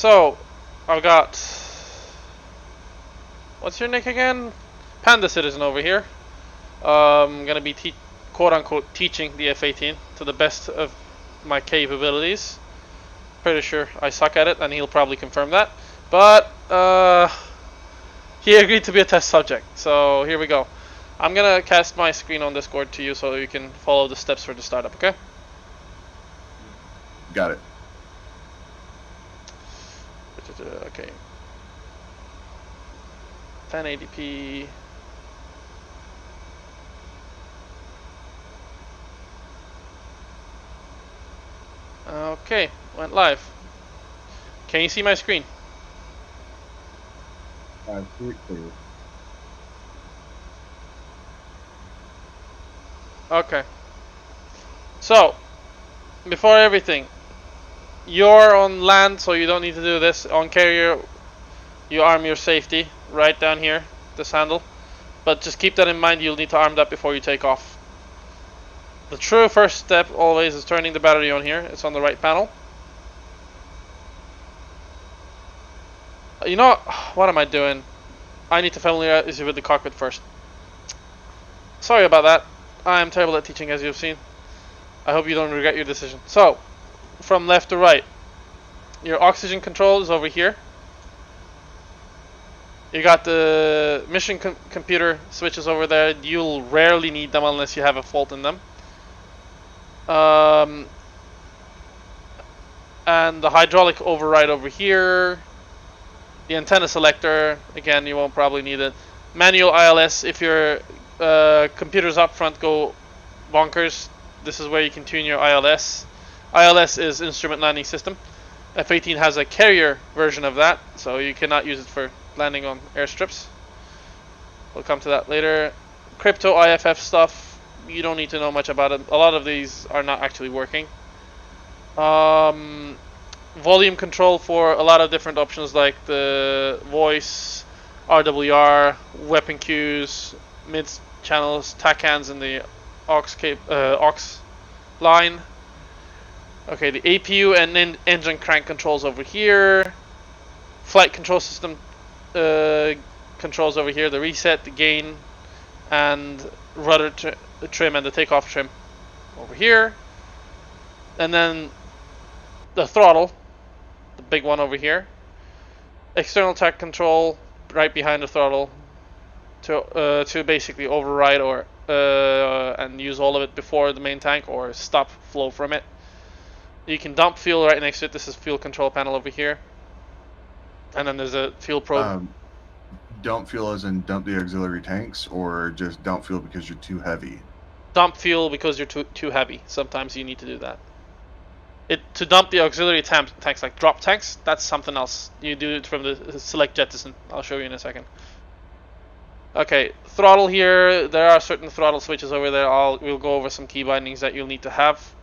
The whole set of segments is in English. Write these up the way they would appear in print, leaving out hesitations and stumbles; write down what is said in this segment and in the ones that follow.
So, I've got... What's your nick again? Panda Citizen over here. Gonna be quote-unquote teaching the F-18 to the best of my capabilities. Pretty sure I suck at it, and he'll probably confirm that. But, he agreed to be a test subject, so here we go. I'm gonna cast my screen on Discord to you so you can follow the steps for the startup, okay? Got it. Okay. 1080p. Okay, went live. Can you see my screen? I see it clear. Okay. So, before everything, you're on land, so you don't need to do this. On carrier, you arm your safety right down here, this handle. But just keep that in mind, you'll need to arm that before you take off. The true first step always is turning the battery on here. It's on the right panel. You know, what am I doing? I need to familiarize you with the cockpit first. Sorry about that. I am terrible at teaching, as you've seen. I hope you don't regret your decision. So, from left to right, your oxygen control is over here. You got the mission computer switches over there. You'll rarely need them unless you have a fault in them. And the hydraulic override over here. The antenna selector, again, you won't probably need it. Manual ILS, if your computers up front go bonkers, this is where you can tune your ILS. ILS is Instrument Landing System. F-18 has a carrier version of that, so you cannot use it for landing on airstrips. We'll come to that later. Crypto IFF stuff, you don't need to know much about it. A lot of these are not actually working. Volume control for a lot of different options like the voice, RWR, weapon queues, mid channels, TACANs in the aux line. Okay, the APU and engine crank controls over here. Flight control system controls over here. The reset, the gain, and rudder trim and the takeoff trim over here. And then the throttle, the big one over here. External tach control right behind the throttle to basically override or and use all of it before the main tank or stop flow from it. You can dump fuel right next to it. This is fuel control panel over here. And then there's a fuel probe. Dump fuel as in dump the auxiliary tanks, or just dump fuel because you're too heavy? Dump fuel because you're too heavy. Sometimes you need to do that. To dump the auxiliary tanks, like drop tanks, that's something else. You do it from the select jettison. I'll show you in a second. Okay, throttle here. There are certain throttle switches over there. We'll go over some key bindings that you'll need to have.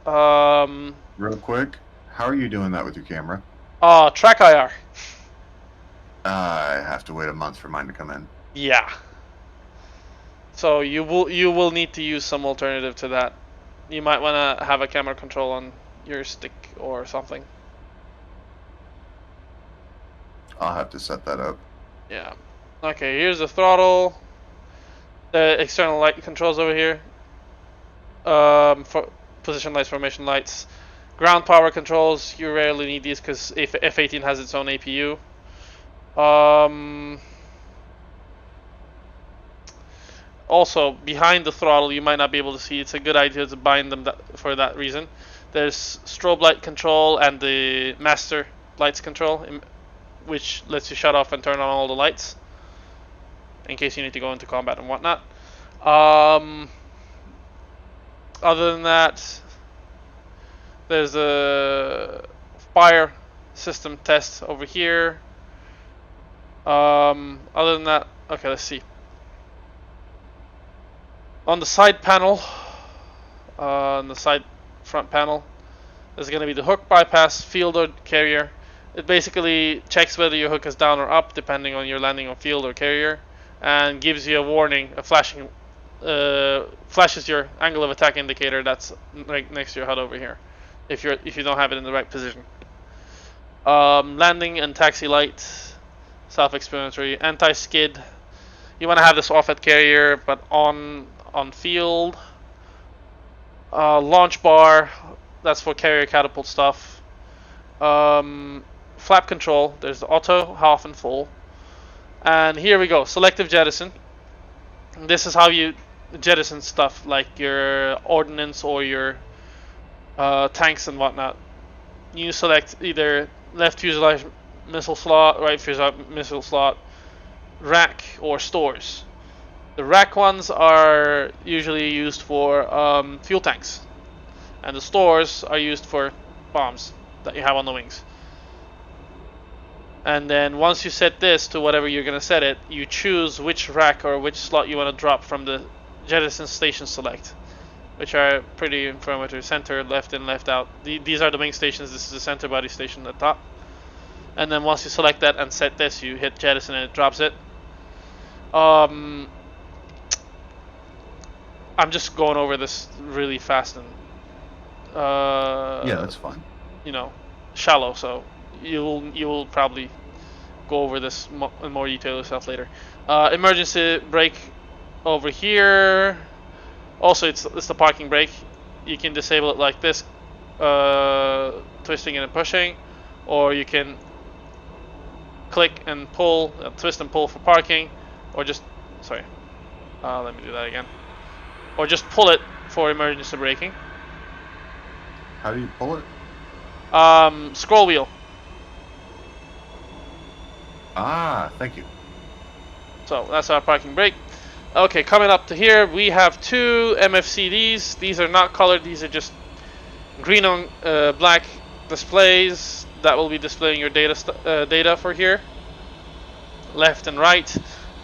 Real quick, how are you doing that with your camera? Track IR. I have to wait a month for mine to come in. Yeah. So you will need to use some alternative to that. You might want to have a camera control on your stick or something. I'll have to set that up. Yeah. Okay, here's the throttle. The external light controls over here. For position lights, formation lights. Ground power controls, you rarely need these because F-18 has its own APU. Also, behind the throttle, you might not be able to see. It's a good idea to bind them for that reason. There's strobe light control and the master lights control, which lets you shut off and turn on all the lights in case you need to go into combat and whatnot. Other than that, there's a fire system test over here. Other than that, okay, let's see. On the side panel, on the side front panel, there's going to be the hook bypass, field or carrier. It basically checks whether your hook is down or up depending on your landing on field or carrier, and gives you a warning, a flashing, flashes your angle of attack indicator that's right next to your HUD over here, if you don't have it in the right position. Landing and taxi light, self-explanatory. Anti-skid. You want to have this off at carrier, but on field. Launch bar. That's for carrier catapult stuff. Flap control. There's the auto, half, and full. And here we go. Selective jettison. This is how you jettison stuff like your ordnance or your tanks and whatnot. You select either left fuselage missile slot, right fuselage missile slot, rack, or stores. The rack ones are usually used for fuel tanks, and the stores are used for bombs that you have on the wings. And then once you set this to whatever you're going to set it, you choose which rack or which slot you want to drop from the jettison station select, which are pretty informative. Center, left in, left out. These are the wing stations. This is the center body station at the top. And then once you select that and set this, you hit jettison and it drops it. I'm just going over this really fast and yeah, that's fine. You know, shallow. So you'll probably go over this in more detail yourself later. Emergency brake over here. Also, it's the parking brake. You can disable it like this, twisting and pushing, or you can click and pull, twist and pull for parking, or just let me do that again, or just pull it for emergency braking. How do you pull it? Scroll wheel. Ah, thank you. So that's our parking brake. Okay, coming up to here, we have two MFCDs. These are not colored. These are just green on black displays that will be displaying your data for here, left and right.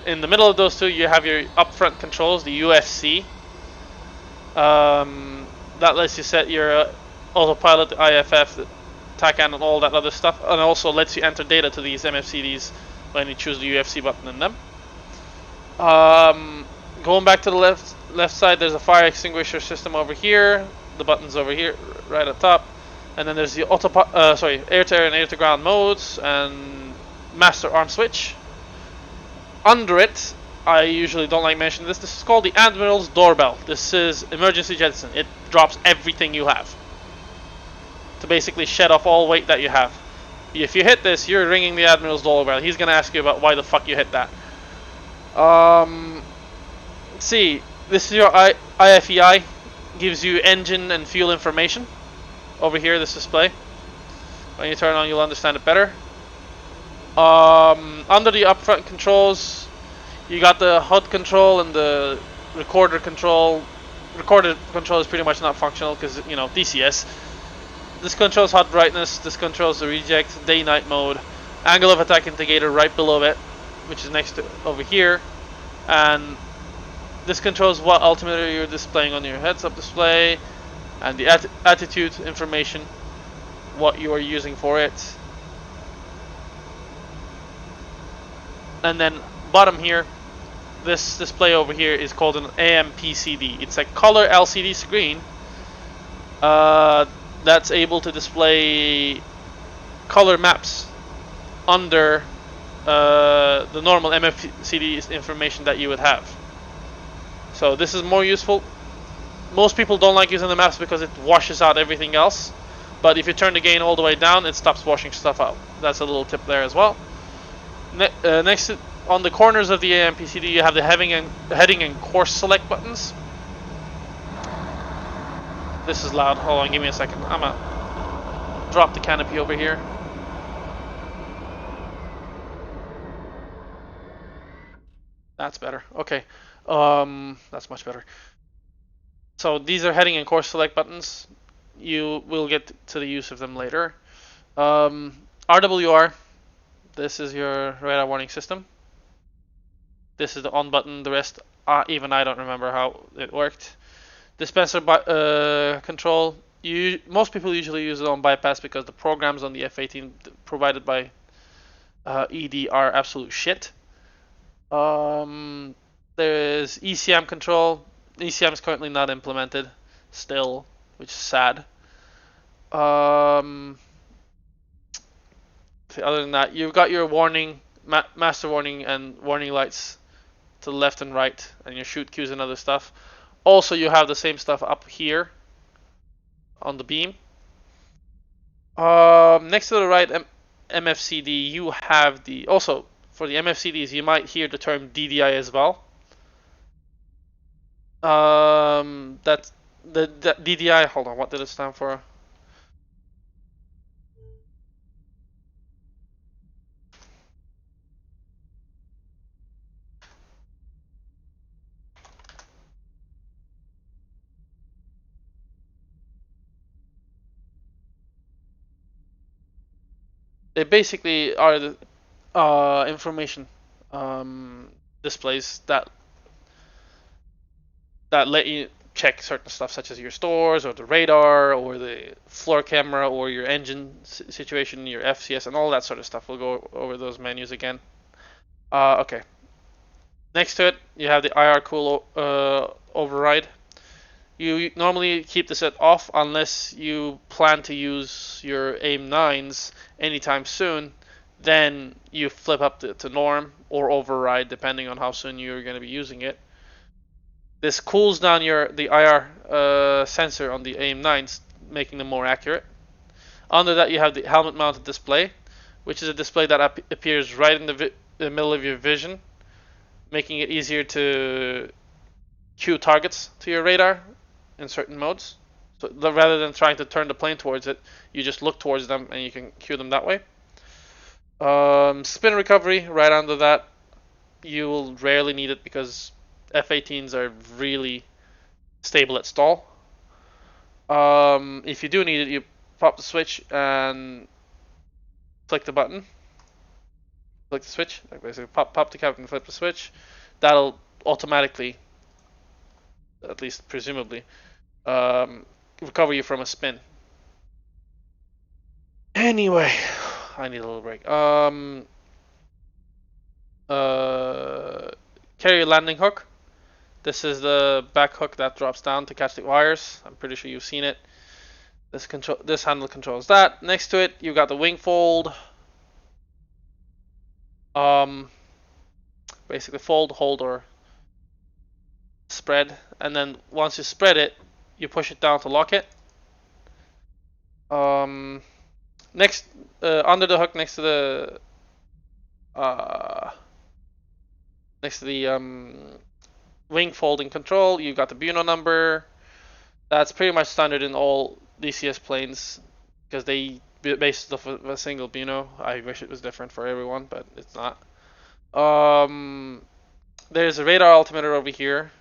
In the middle of those two, you have your upfront controls, the UFC. That lets you set your autopilot, the IFF, the TACAN, and all that other stuff, and also lets you enter data to these MFCDs when you choose the UFC button in them. Going back to the left side, there's a fire extinguisher system over here. The button's over here, right at top, and then there's the air-to-air and air-to-ground modes and master arm switch. Under it, I usually don't like mentioning this. This is called the Admiral's Doorbell. This is emergency jettison. It drops everything you have to basically shed off all weight that you have. If you hit this, you're ringing the Admiral's Doorbell. He's gonna ask you about why the fuck you hit that. Let's see. This is your IFEI. Gives you engine and fuel information. Over here, this display. When you turn on, you'll understand it better. Under the upfront controls, you got the HUD control and the recorder control. Recorder control is pretty much not functional because, you know, DCS. This controls HUD brightness. This controls the reject, day-night mode, angle of attack indicator right below it, which is next to over here, and this controls what altimeter you're displaying on your heads-up display, and the attitude information, what you are using for it. And then bottom here, this display over here is called an AMPCD. It's a color LCD screen that's able to display color maps under the normal MFCD information that you would have. So this is more useful. Most people don't like using the maps because it washes out everything else. But if you turn the gain all the way down, it stops washing stuff out. That's a little tip there as well. Next, on the corners of the AMPCD, you have the heading and course select buttons. This is loud. Hold on, give me a second. I'm gonna drop the canopy over here. That's better. Okay. That's much better. So these are heading and course select buttons. You will get to the use of them later. RWR. This is your radar warning system. This is the on button. The rest, even I don't remember how it worked. Dispenser control. Most people usually use it on bypass because the programs on the F-18 provided by ED are absolute shit. There's ECM control. ECM is currently not implemented still, which is sad. Other than that, you've got your warning, master warning, and warning lights to the left and right, and your shoot cues and other stuff. Also, you have the same stuff up here on the beam. Next to the right MFCD, you have the also for the MFCDs. You might hear the term DDI as well. That's the DDI. Hold on, what did it stand for? They basically are the information displays that let you check certain stuff such as your stores or the radar or the floor camera or your engine situation, your FCS, and all that sort of stuff. We'll go over those menus again. Okay. Next to it, you have the IR cool override. You normally keep this at off unless you plan to use your AIM 9s anytime soon. Then you flip up to norm or override depending on how soon you're going to be using it. This cools down the IR sensor on the AIM 9s, making them more accurate. Under that, you have the helmet mounted display, which is a display that appears right in the middle of your vision, making it easier to cue targets to your radar in certain modes. So rather than trying to turn the plane towards it, you just look towards them and you can cue them that way. Spin recovery right under that. You will rarely need it because F-18s are really stable at stall. If you do need it, you pop the switch and click the button. Click the switch. Like basically, pop the cap and flip the switch. That'll automatically, at least presumably, recover you from a spin. Anyway, I need a little break. Carrier landing hook. This is the back hook that drops down to catch the wires. I'm pretty sure you've seen it. This handle controls that. Next to it, you've got the wing fold. Basically fold, hold, or spread, and then once you spread it, you push it down to lock it. Next, under the hook, next to the wing folding control, you got the Buno number. That's pretty much standard in all DCS planes because they base off of a single Buno. I wish it was different for everyone, but it's not. There's a radar altimeter over here.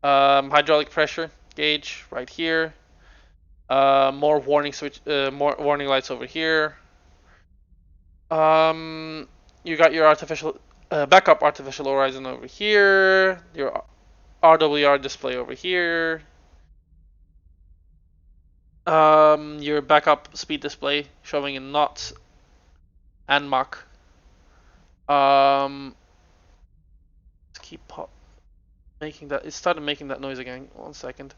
Hydraulic pressure gauge right here. More warning more warning lights over here. You got your backup artificial horizon over here. Your RWR display over here. Your backup speed display showing in knots and Mach. Let's keep making that. It started making that noise again. 1 second.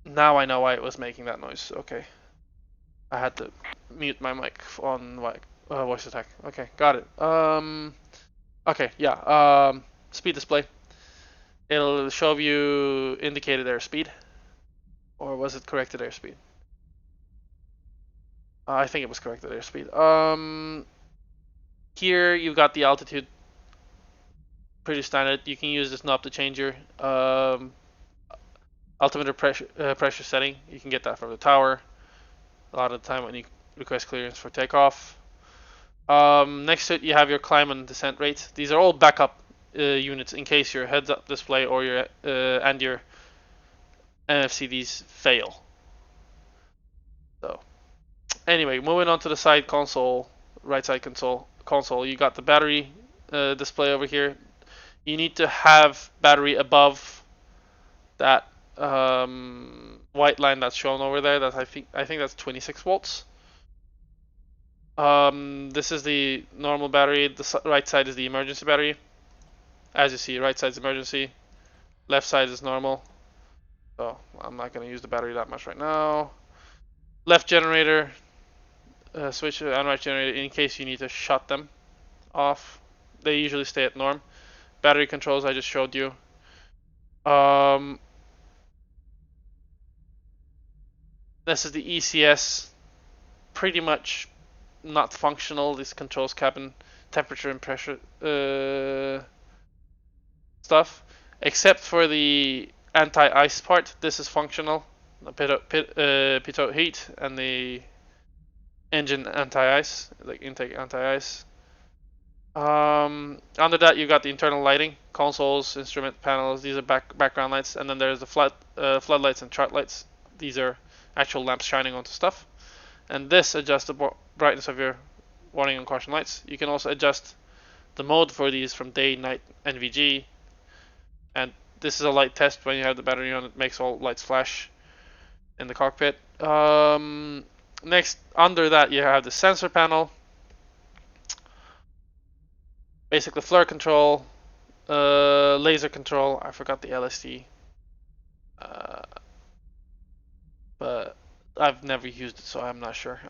Now I know why it was making that noise. Okay. I had to mute my mic on voice attack. Okay, got it. Okay, yeah. Speed display. It'll show you indicated airspeed, or was it corrected airspeed? I think it was corrected airspeed. Here you've got the altitude. Pretty standard. You can use this knob to change your altimeter pressure setting. You can get that from the tower. A lot of the time when you request clearance for takeoff. Next to it, you have your climb and descent rates. These are all backup units in case your heads-up display or your and your NFCDs fail. So, anyway, moving on to the side console, right side console. You got the battery display over here. You need to have battery above that white line that's shown over there. That I think that's 26 volts. This is the normal battery. The right side is the emergency battery. As you see, right side is emergency, left side is normal. So I'm not going to use the battery that much right now. Left generator, switch to and right generator in case you need to shut them off. They usually stay at norm. Battery controls I just showed you. Um, this is the ECS. Pretty much not functional. This controls cabin temperature and pressure stuff, except for the anti-ice part. This is functional. The pitot heat and the engine anti-ice, like intake anti-ice. Under that, you got the internal lighting, consoles, instrument panels. These are background lights, and then there's the floodlights and chart lights. These are actual lamps shining onto stuff. And this adjusts the brightness of your warning and caution lights. You can also adjust the mode for these from day, night, NVG. And this is a light test. When you have the battery on, it makes all lights flash in the cockpit. Next, under that, you have the sensor panel. Basically, flare control, laser control. I forgot the LSD, uh, but I've never used it, so I'm not sure.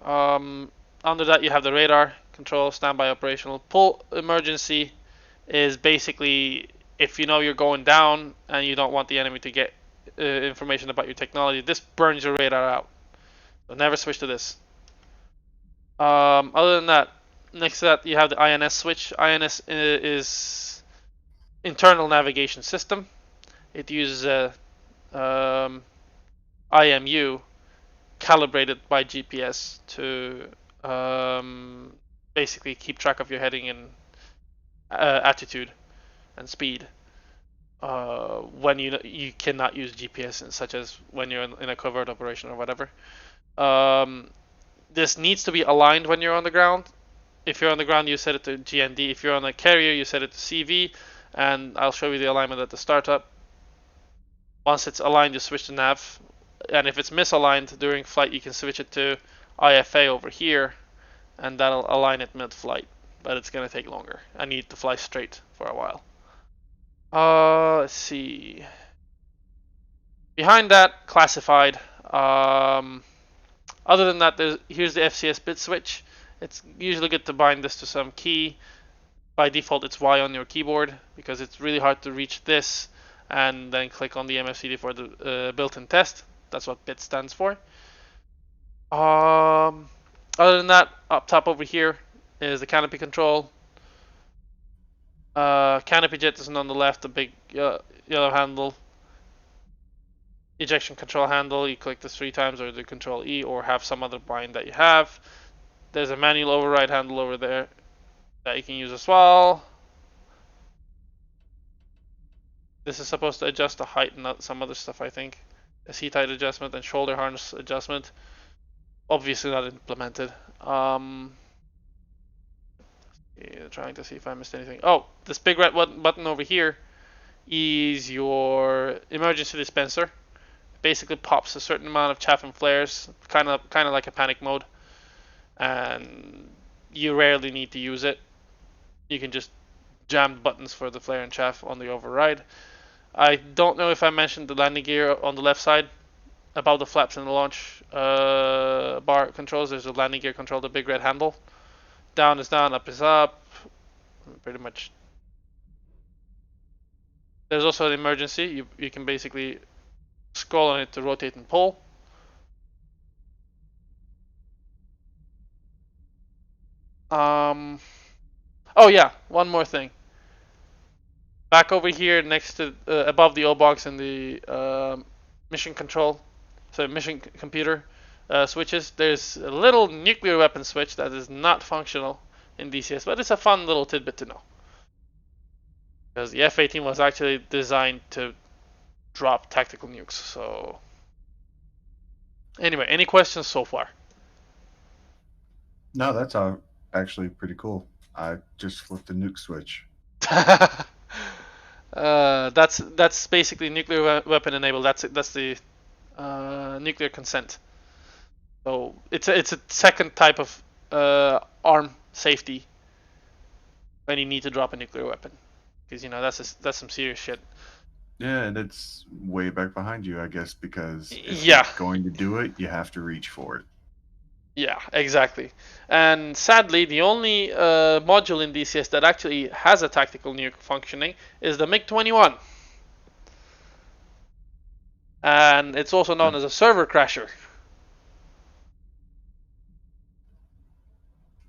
Under that, you have the radar control, standby operational. Pull emergency is basically if you know you're going down and you don't want the enemy to get information about your technology. This burns your radar out. So never switch to this. Other than that, next to that, you have the INS switch. INS is internal navigation system. It uses a IMU calibrated by GPS to basically keep track of your heading and attitude and speed. When you cannot use GPS, such as when you're in a covert operation or whatever. This needs to be aligned when you're on the ground. If you're on the ground, you set it to GND. If you're on a carrier, you set it to CV. And I'll show you the alignment at the startup. Once it's aligned, you switch to nav. And if it's misaligned during flight, you can switch it to IFA over here, and that'll align it mid-flight. But it's gonna take longer. I need to fly straight for a while. Let's see. Behind that, classified. Other than that, here's the FCS bit switch. It's usually good to bind this to some key. By default, it's Y on your keyboard because it's really hard to reach this and then click on the MFCD for the built-in test. That's what bit stands for. Other than that, up top over here is the canopy control. Canopy jet is on the left, the big yellow handle. Ejection control handle, you click this 3 times or the control E or have some other bind that you have. There's a manual override handle over there that you can use as well. This is supposed to adjust the height and some other stuff, I think. A seat height adjustment and shoulder harness adjustment. Obviously not implemented. Trying to see if I missed anything. Oh, this big red button over here is your emergency dispenser. It basically pops a certain amount of chaff and flares, kind of like a panic mode, and you rarely need to use it. You can just jam buttons for the flare and chaff on the override. I don't know if I mentioned the landing gear on the left side above the flaps and the launch bar controls. There's a landing gear control, the big red handle. Down is down, up is up. Pretty much. There's also an emergency. You can basically scroll on it to rotate and pull. Oh yeah, one more thing. Back over here, next to above the O box and the mission control, so mission computer switches, there's a little nuclear weapon switch that is not functional in DCS, but it's a fun little tidbit to know. Because the F-18 was actually designed to drop tactical nukes. So anyway, any questions so far? No, that's actually pretty cool. I just flipped the nuke switch. That's basically nuclear weapon enabled. That's the nuclear consent. So it's a second type of arm safety when you need to drop a nuclear weapon, because that's some serious shit. Yeah, and it's way back behind you, I guess, because if you're Yeah, going to do it, you have to reach for it. yeah, exactly. And sadly, the only module in DCS that actually has a tactical nuke functioning is the MiG-21, and it's also known as a server crasher.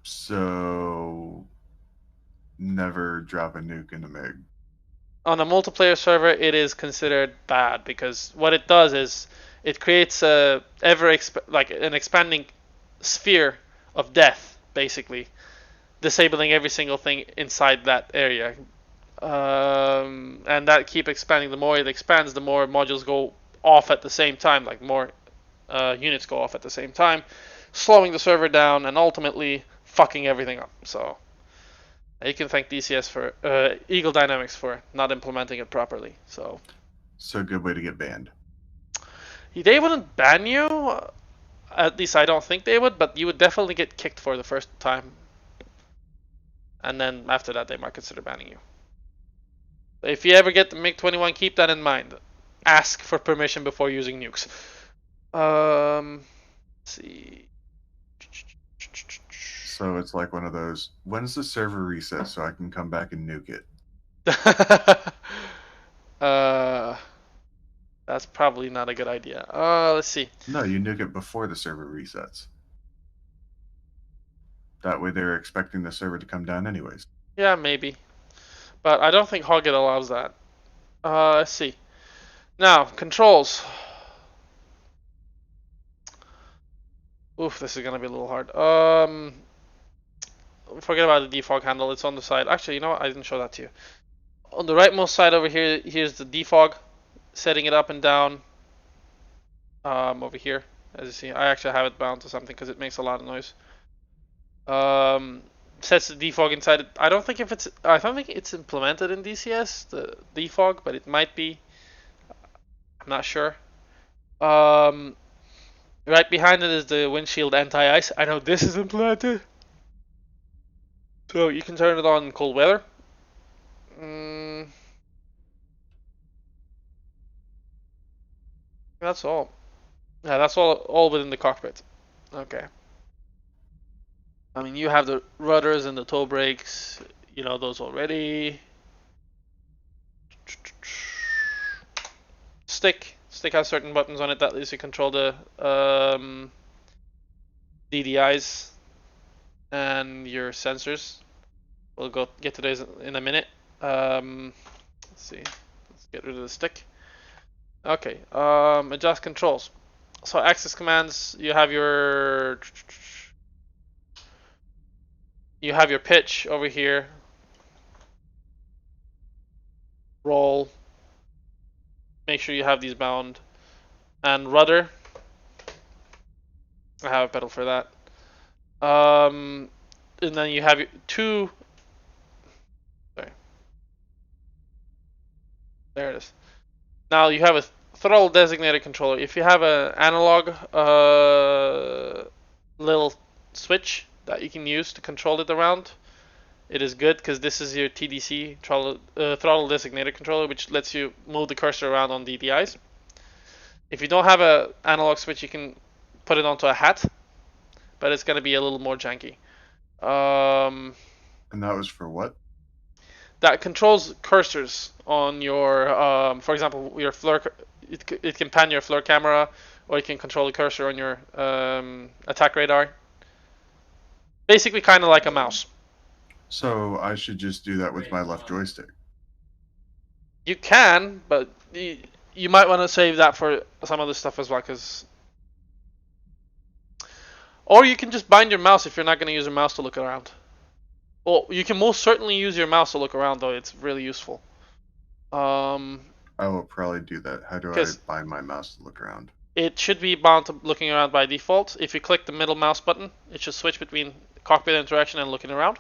So never drop a nuke in a MiG. On a multiplayer server, it is considered bad because what it does is it creates a like an expanding sphere of death, basically disabling every single thing inside that area. And that keep expanding. The more it expands, the more modules go off at the same time, like more units go off at the same time, slowing the server down and ultimately fucking everything up. So you can thank DCS for Eagle Dynamics for not implementing it properly. So So a good way to get banned. they wouldn't ban you. At least I don't think they would, but you would definitely get kicked for the first time, and then after that they might consider banning you. If you ever get the MiG-21, keep that in mind. Ask for permission before using nukes. Let's see. So it's like one of those, when's the server reset so I can come back and nuke it? uh, that's probably not a good idea. Let's see. No, you nuke it before the server resets. That way they're expecting the server to come down anyways. Yeah, maybe, but I don't think Hoggit allows that. Let's see. Now controls. Oof, this is gonna be a little hard. Forget about the defog handle. It's on the side. Actually, you know what? I didn't show that to you. On the rightmost side over here, here's the defog, setting it up and down. Over here, as you see, I actually have it bound to something because it makes a lot of noise. Um, Sets the defog inside it. I don't think it's implemented in DCS, the defog, but it might be. I'm not sure. Um, right behind it is the windshield anti-ice. I know this is implemented, so you can turn it on in cold weather. Mm, that's all. Yeah, that's all within the cockpit. Okay. I mean, you have the rudders and the toe brakes. You know those already. Stick has certain buttons on it that lets you control the DDIs and your sensors. We'll get to those in a minute. Let's see. Let's get rid of the stick. Okay. Adjust controls. So access commands. You have your pitch over here. Roll. Make sure you have these bound. And rudder. I have a pedal for that. And then you have two. Sorry, there it is. Now you have a throttle designated controller. If you have an analog little switch that you can use to control it around, it is good because this is your TDC throttle designated controller, which lets you move the cursor around on DDIs. If you don't have an analog switch, you can put it onto a hat, but it's going to be a little more janky. Um, And that was for what? that controls cursors on your, for example, your FLIR. It can pan your FLIR camera, or it can control the cursor on your attack radar. Basically, kind of like a mouse. So I should just do that with my left joystick. You can, but you might want to save that for some other stuff as well, because. Or you can just bind your mouse if you're not going to use your mouse to look around. Well, you can most certainly use your mouse to look around, though. It's really useful. Um, I will probably do that. How do I bind my mouse to look around? It should be bound to looking around by default. If you click the middle mouse button, it should switch between cockpit interaction and looking around.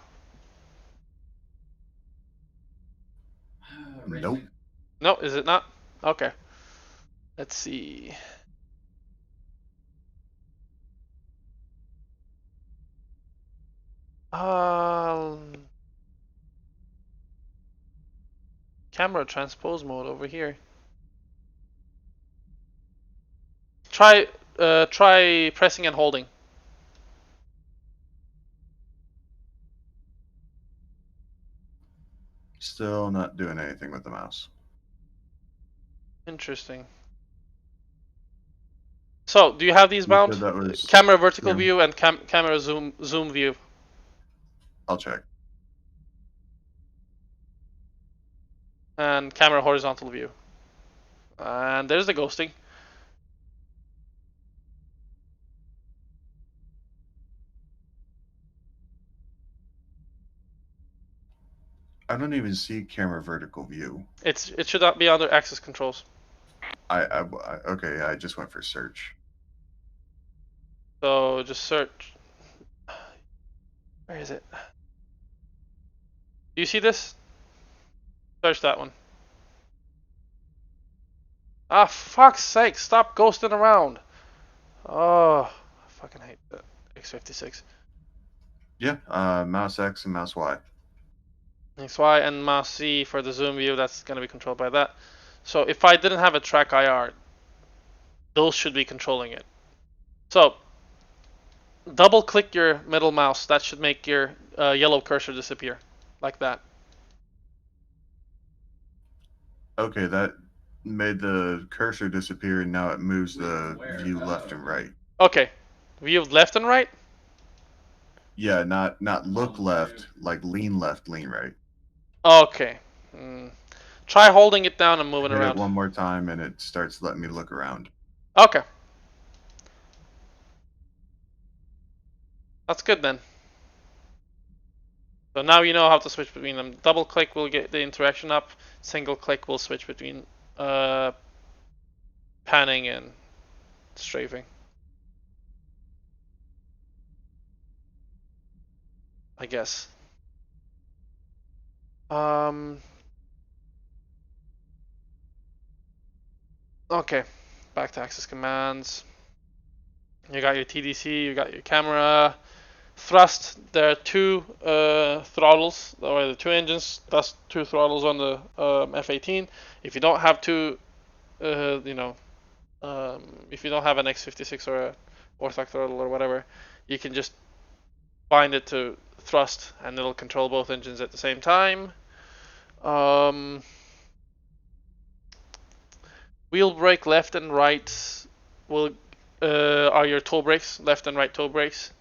Nope. No, is it not? Okay. Let's see. Camera transpose mode over here. Try pressing and holding. Still not doing anything with the mouse. Interesting. So, do you have these You bound? said that was. Camera vertical Yeah, view and camera zoom view. I'll check. And camera horizontal view. And there's the ghosting. I don't even see camera vertical view. It should not be under access controls. Okay, I just went for search. So just search. Where is it? Do you see this? Search that one. Ah, fuck's sake! Stop ghosting around. Oh, I fucking hate the X56. Yeah, mouse X and mouse Y. XY and mouse C for the zoom view. That's gonna be controlled by that. So if I didn't have a track IR, those should be controlling it. So double click your middle mouse. That should make your yellow cursor disappear, like that. Okay, that made the cursor disappear, and now it moves the view left and right. Okay, view left and right. Yeah, not look left, like lean left, lean right. Okay. Mm. Try holding it down and moving Hit it around. one more time, and it starts letting me look around. Okay. That's good then. So now you know how to switch between them. Double click will get the interaction up. Single click will switch between panning and strafing. I guess. Okay. Back to access commands. You got your TDC, you got your camera. Thrust, there are two throttles, or the two engines, that's two throttles on the F-18. If you don't have two, you know, if you don't have an X56 or a orthogonal throttle or whatever, you can just bind it to thrust and it'll control both engines at the same time. Wheel brake left and right will are your toe brakes, left and right toe brakes.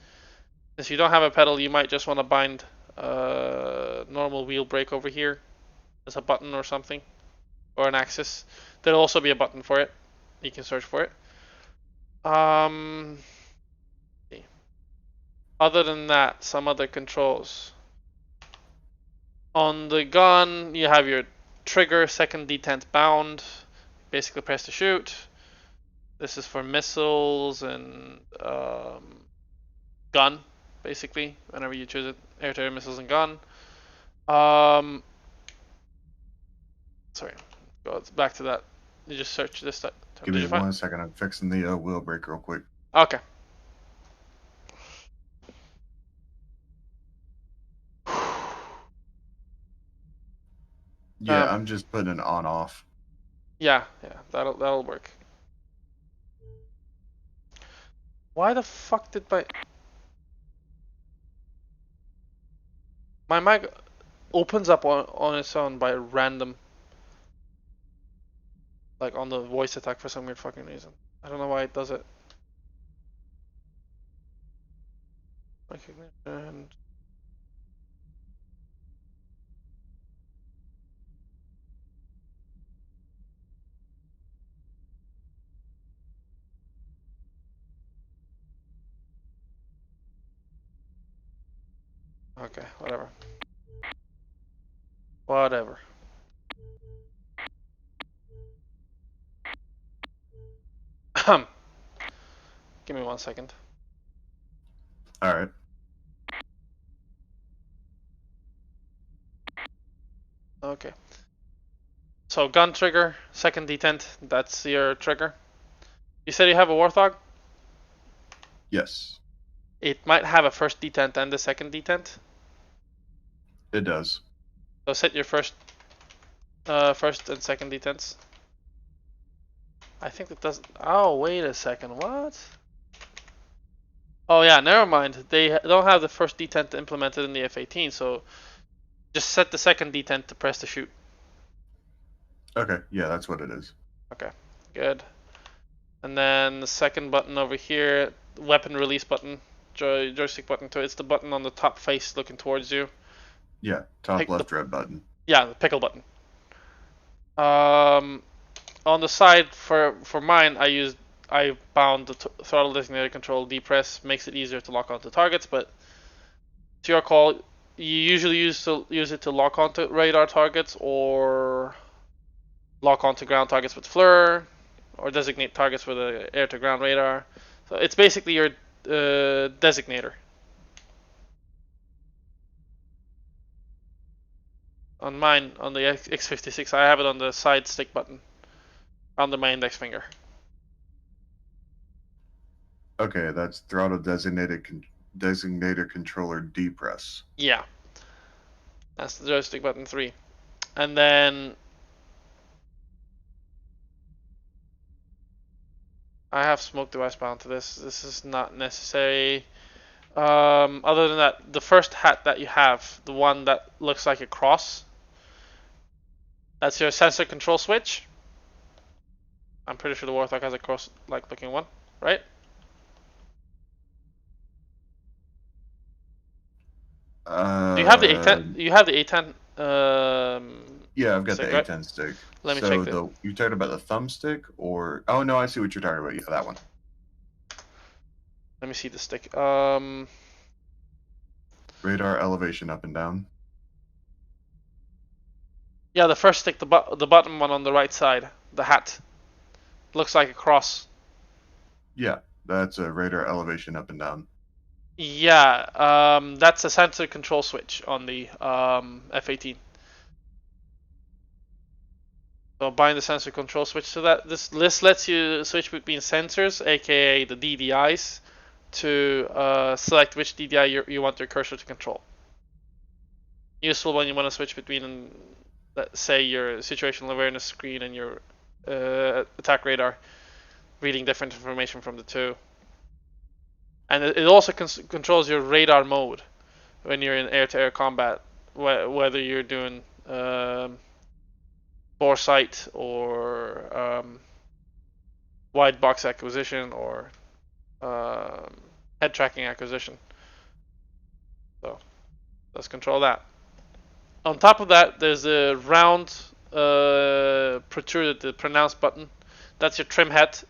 If you don't have a pedal, you might just want to bind normal wheel brake over here as a button or something, or an axis. There'll also be a button for it. You can search for it. Other than that, some other controls. On the gun, you have your trigger, second detent bound. Basically, press to shoot. This is for missiles and gun, basically, whenever you choose it. Air-to-air missiles and gun. Sorry, go back to that. You just search this time. Give Did me you find? 1 second. I'm fixing the wheel brake real quick. Okay. Yeah, I'm just putting it on off. Yeah, that'll work. Why the fuck did my mic opens up on its own by random, like on the voice attack for some weird fucking reason. I don't know why it does it. Recognition. Okay, whatever. Whatever. Give me 1 second. All right. Okay. So gun trigger, second detent. That's your trigger. You said you have a Warthog. Yes, It might have a first detent and a second detent. it does. So set your first and second detents. I think that doesn't. Oh, wait a second. What? Oh yeah, never mind. They don't have the first detent implemented in the F-18, so just set the second detent to press to shoot. Okay, yeah, that's what it is. Okay, good. And then the second button over here, weapon release button, joystick button. So it's the button on the top face looking towards you. Yeah, top Pick the left red button. Yeah, the pickle button. Um, on the side for mine, I bound the throttle designator control D press, makes it easier to lock onto targets, but to your call. You usually use it to lock onto radar targets or lock onto ground targets with FLIR, or designate targets with a air to ground radar. So it's basically your designator. On mine, on the X56, I have it on the side stick button under my index finger. Okay, that's throttle designator controller D press. Yeah, that's the joystick button 3. And then I have smoke device bound to this. This is not necessary. Other than that, the first hat that you have, the one that looks like a cross, that's your sensor control switch. I'm pretty sure the Warthog has a cross-like looking one, right? Do you have the A10? You have the A10 Yeah, I've got stick, the right? A10 stick. Let me check So that. you're talking about the thumbstick or oh no, I see what you're talking about. Yeah, that one. Let me see the stick. Radar elevation up and down. Yeah, the first stick, the bottom one on the right side, the hat, looks like a cross. Yeah, that's a radar elevation up and down. Yeah, that's a sensor control switch on the F-18. So bind the sensor control switch to that. This list lets you switch between sensors, aka the DDIs, to select which DDI you want your cursor to control. Useful when you want to switch between, let's say, your situational awareness screen and your attack radar, reading different information from the two. And it also controls your radar mode when you're in air-to-air combat, whether you're doing bore sight or wide box acquisition or head tracking acquisition. So let's control that. On top of that, there's a round protruded, the pronounce button. That's your trim hat.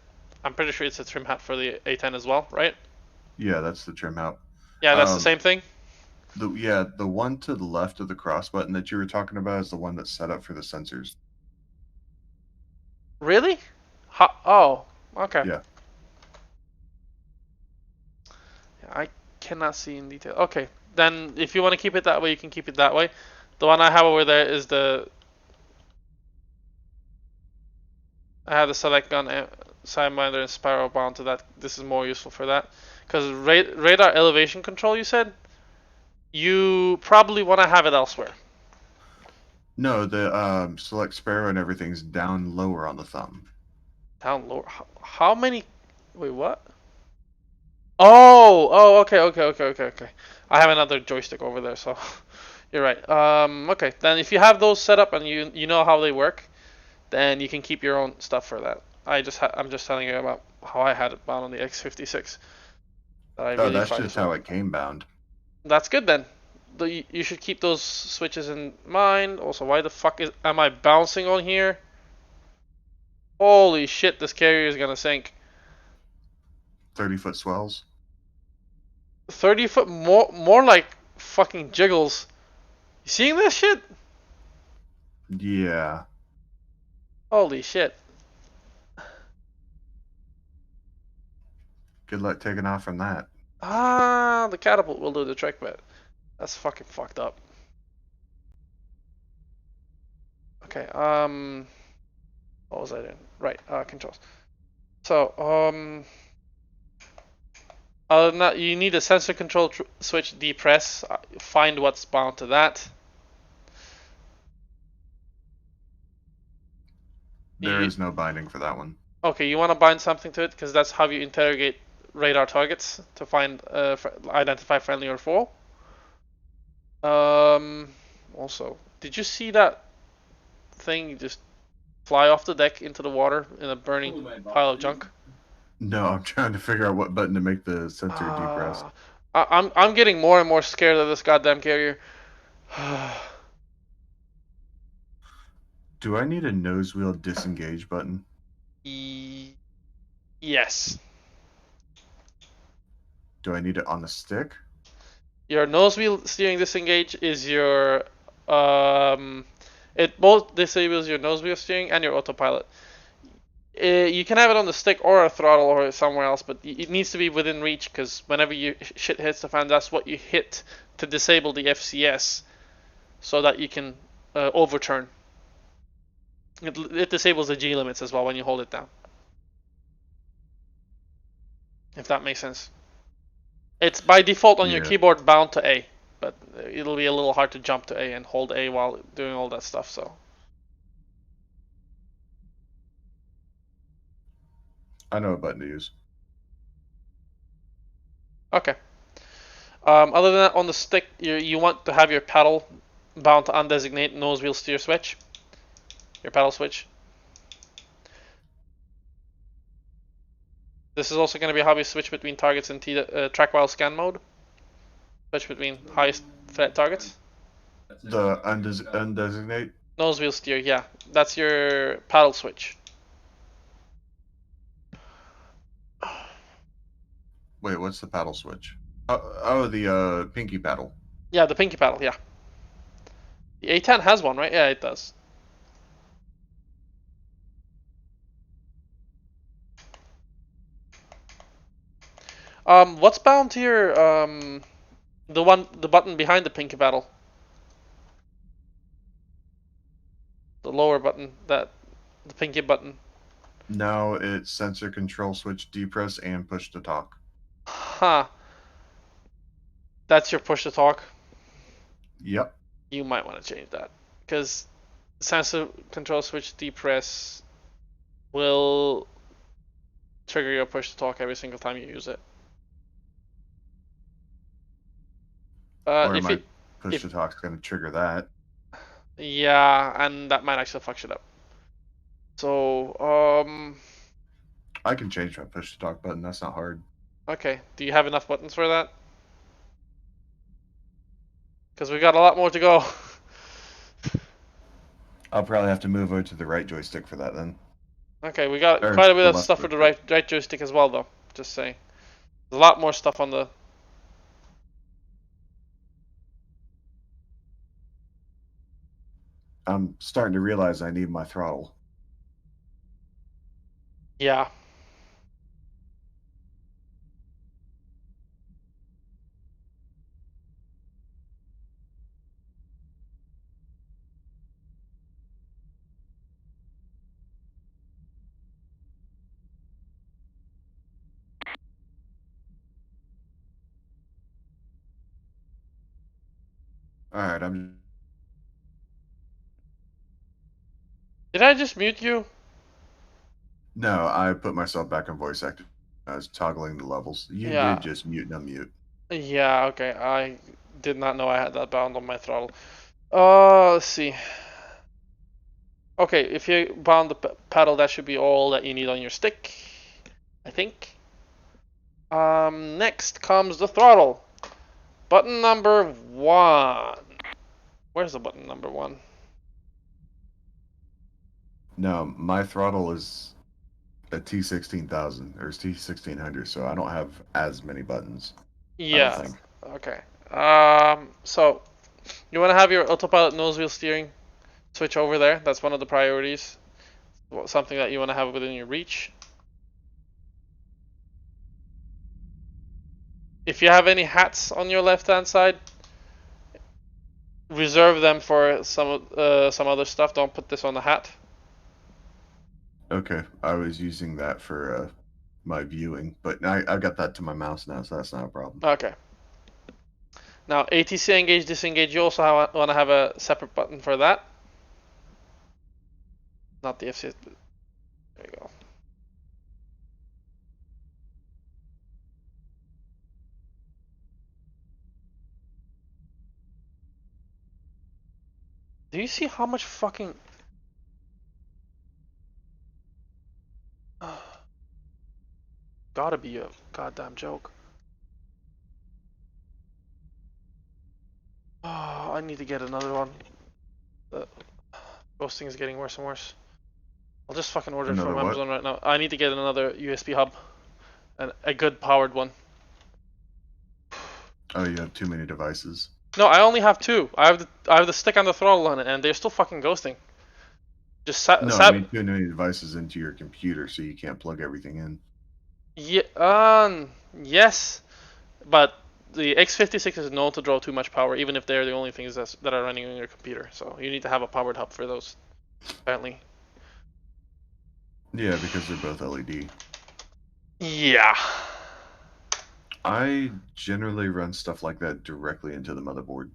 I'm pretty sure it's a trim hat for the A10 as well, right? Yeah, that's the trim out. Yeah, that's the Um, same thing. the one to the left of the cross button that you were talking about is the one that's set up for the sensors. Really? Oh, okay. Yeah. I cannot see in detail. Okay, then if you want to keep it that way, you can keep it that way. The one I have over there is I have the select gun, sidewinder, and spiral bound to that. This is more useful for that because radar elevation control. You said you probably want to have it elsewhere. No, the select sparrow and everything's down lower on the thumb. Down lower. How many? Wait, what? Oh, okay. I have another joystick over there, so you're right. Okay, then if you have those set up and you know how they work, then you can keep your own stuff for that. I'm just telling you about how I had it bound on the X56. That I Oh, really that's find just useful. how it came bound. That's good then. You should keep those switches in mind. Also, why the fuck am I bouncing on here? Holy shit, this carrier is gonna sink. 30-foot swells. 30 foot, more like fucking jiggles. You seeing this shit? Yeah. Holy shit. Good luck taking off from that. Ah, the catapult will do the trick, but that's fucking fucked up. Okay, what was I doing? Right, controls. So, other than that, you need a sensor control switch depress. Find what's bound to that. There is no binding for that one. Okay, you want to bind something to it because that's how you interrogate radar targets to find identify friendly or foe. Also, did you see that thing just fly off the deck into the water in a burning pile of junk? No, I'm trying to figure out what button to make the sensor depress. Uh, I'm getting more and more scared of this goddamn carrier. Do I need a nose wheel disengage button? Yes. Do I need it on the stick? Your nose wheel steering disengage is your it both disables your nose wheel steering and your autopilot. You can have it on the stick or a throttle or somewhere else, but it needs to be within reach because whenever you shit hits the fan, that's what you hit to disable the FCS, so that you can overturn. It disables the G limits as well when you hold it down. If that makes sense. It's by default on your Yeah, keyboard bound to A, but it'll be a little hard to jump to A and hold A while doing all that stuff. So I know what button to use. okay. Other than that, on the stick, you want to have your paddle bound to undesignate nose wheel steer switch. Your paddle switch. This is also going to be how we switch between targets in track while scan mode. Switch between highest threat targets. The undesignate? Nose wheel steer, yeah. That's your paddle switch. Wait, what's the paddle switch? The pinky paddle. Yeah, the pinky paddle, yeah. The A10 has one, right? Yeah, it does. What's bound to your the button behind the pinky paddle? The lower button, the pinky button. Now it's sensor control switch depress and push to talk. Huh. That's your push to talk. Yep. You might want to change that because sensor control switch depress will trigger your push to talk every single time you use it. Or If my it, push if to talk's going to trigger that. yeah, and that might actually fuck shit up. So I can change my push to talk button. That's not hard. okay. Do you have enough buttons for that? Because we got a lot more to go. I'll probably have to move over to the right joystick for that then. Okay, we got Or quite a bit the of left stuff for the joystick. right joystick as well, though. Just saying, there's a lot more stuff on the. I'm starting to realize I need my throttle. Yeah. All right, I'm. Did I just mute you? No, I put myself back on voice active. I was toggling the levels. You did Yeah. just mute and unmute. Yeah. Okay. I did not know I had that bound on my throttle. Let's see. Okay, if you bound the paddle, that should be all that you need on your stick, I think. Next comes the throttle. Button number 1. Where's the button number 1? No, my throttle is a T16,000 or T1600, so I don't have as many buttons. I don't Yeah. think. Okay. So you want to have your autopilot nose wheel steering switch over there. That's one of the priorities. Something that you want to have within your reach. If you have any hats on your left-hand side, reserve them for some other stuff. Don't put this on the hat. Okay, I was using that for my viewing, but I've got that to my mouse now, so that's not a problem. Okay. Now ATC engage, disengage. You also want to have a separate button for that. Not the FC. There you go. Do you see how much fucking... Gotta be a goddamn joke. Oh, I need to get another one. The ghosting is getting worse and worse. I'll just fucking order it Another from what? Amazon right now. I need to get another USB hub. And a good powered one. Oh, you have too many devices. No, I only have two. I have the stick and the throttle on it, and they're still fucking ghosting. Just No, I mean too many devices into your computer, so you can't plug everything in. Yeah, yes, but the X56 is known to draw too much power, even if they're the only things that are running on your computer. So you need to have a powered hub for those, apparently. Yeah, because they're both LED. Yeah. I generally run stuff like that directly into the motherboard.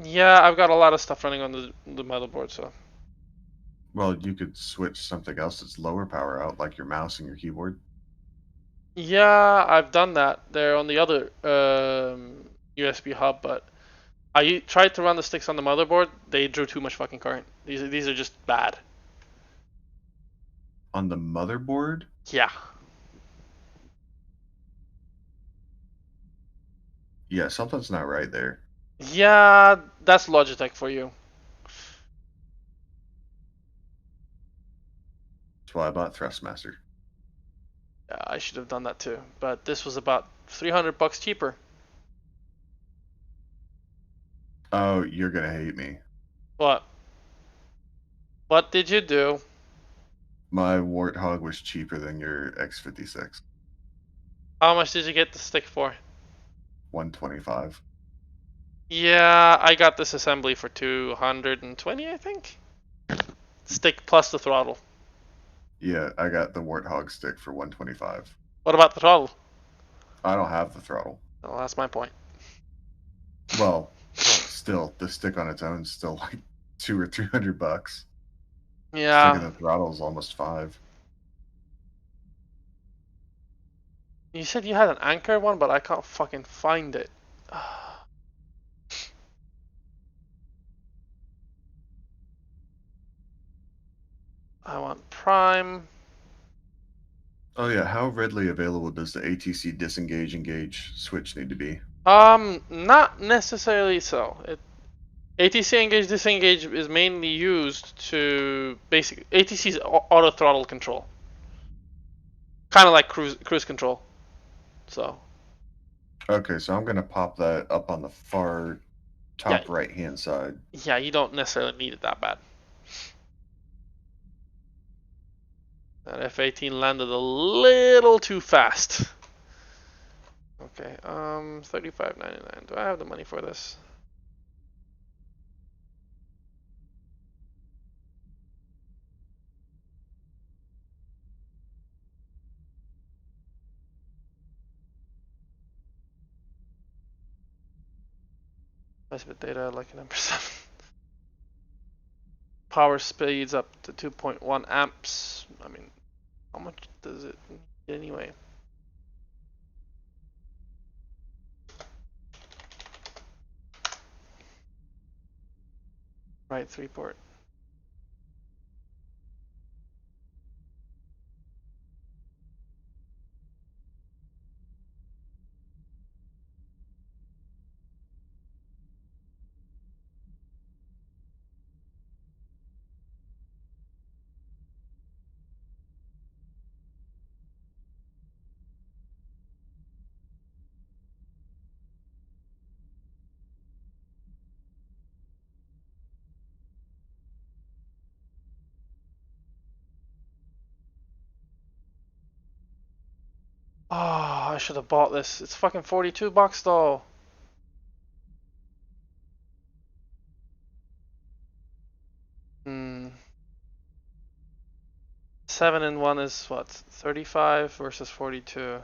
Yeah, I've got a lot of stuff running on the motherboard, so. Well, you could switch something else that's lower power out, like your mouse and your keyboard. Yeah, I've done that. They're on the other USB hub, but I tried to run the sticks on the motherboard. They drew too much fucking current. These are just bad. On the motherboard? Yeah. Yeah, something's not right there. Yeah, that's Logitech for you. That's why I bought Thrustmaster. Yeah, I should have done that too. But this was about $300 cheaper. Oh, you're gonna hate me. What? What did you do? My Warthog was cheaper than your X56. How much did you get the stick for? 125. Yeah, I got this assembly for 220, I think. Stick plus the throttle. Yeah, I got the Warthog stick for 125. What about the throttle? I don't have the throttle. Well, that's my point. Well, still, the stick on its own is still like $200 or $300. Stick Yeah. in the throttle is almost five. You said you had an Anchor one, but I can't fucking find it. I want Prime. Oh yeah, how readily available does the ATC disengage engage switch need to be? Not necessarily so. ATC engage disengage is mainly used to basic ATC's auto throttle control, kind of like cruise control. So Okay, so I'm gonna pop that up on the far yeah, top right hand side. yeah, you don't necessarily need it that bad. That F-18 landed a little too fast. Okay, $35.99. Do I have the money for this? Nice bit data, like number 7. Power speeds up to 2.1 amps. I mean, how much does it need anyway? Right, 3-port. Oh, I should have bought this. It's fucking $42 though. Hmm. 7-in-1 is what? 35 versus 42.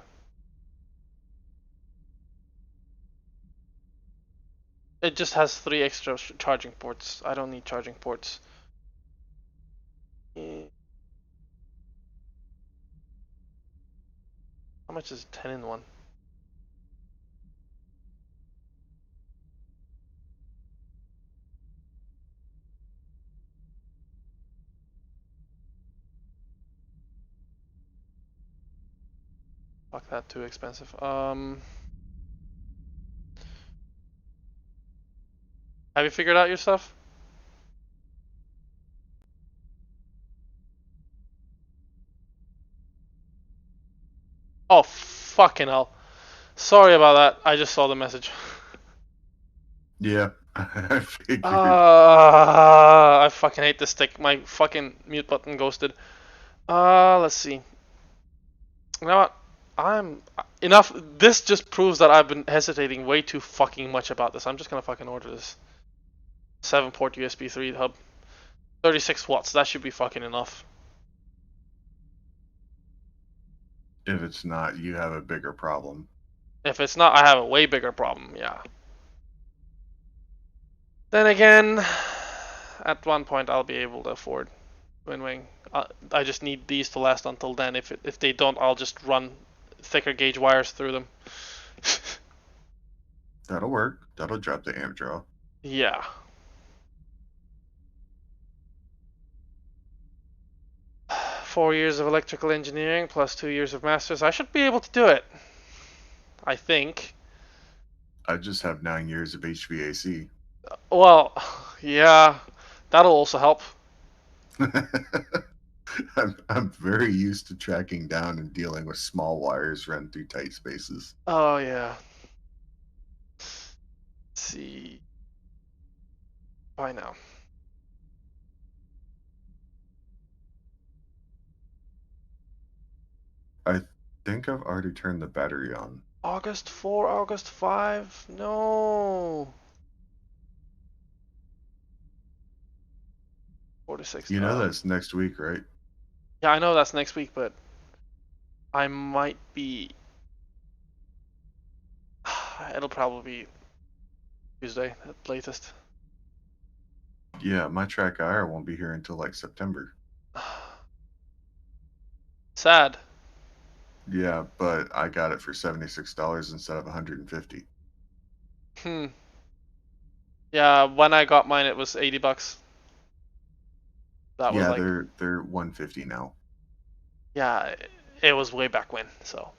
It just has 3 extra charging ports. I don't need charging ports. How much is 10-in-1? Fuck that, too expensive. Have you figured out your stuff? Oh, fucking hell. Sorry about that. I just saw the message. Yeah, I figured. I fucking hate this stick. My fucking mute button ghosted. Let's see. You know what? I'm enough. This just proves that I've been hesitating way too fucking much about this. I'm just gonna fucking order this 7-port USB 3 hub, 36 watts. That should be fucking enough. If it's not, you have a bigger problem. If it's not, I have a way bigger problem. Yeah. Then again, at one point I'll be able to afford Twin Wing. I just need these to last until then. If they don't, I'll just run thicker gauge wires through them. That'll work. That'll drop the amp draw. Yeah. Four years of electrical engineering plus 2 years of masters. I should be able to do it. I think. I just have 9 years of HVAC. Well, yeah, that'll also help. I'm very used to tracking down and dealing with small wires run through tight spaces. Oh yeah. Let's see. Why now? I think I've already turned the battery on. August 4, August 5? No. 46. You know that's next week, right? Yeah, I know that's next week, but I might be. It'll probably be Tuesday at latest. Yeah, my track IR won't be here until like September. Sad. Yeah, but I got it for $76 instead of 150. Hmm. Yeah, when I got mine, it was $80. That was Yeah, like, they're 150 now. yeah, it was way back when. So.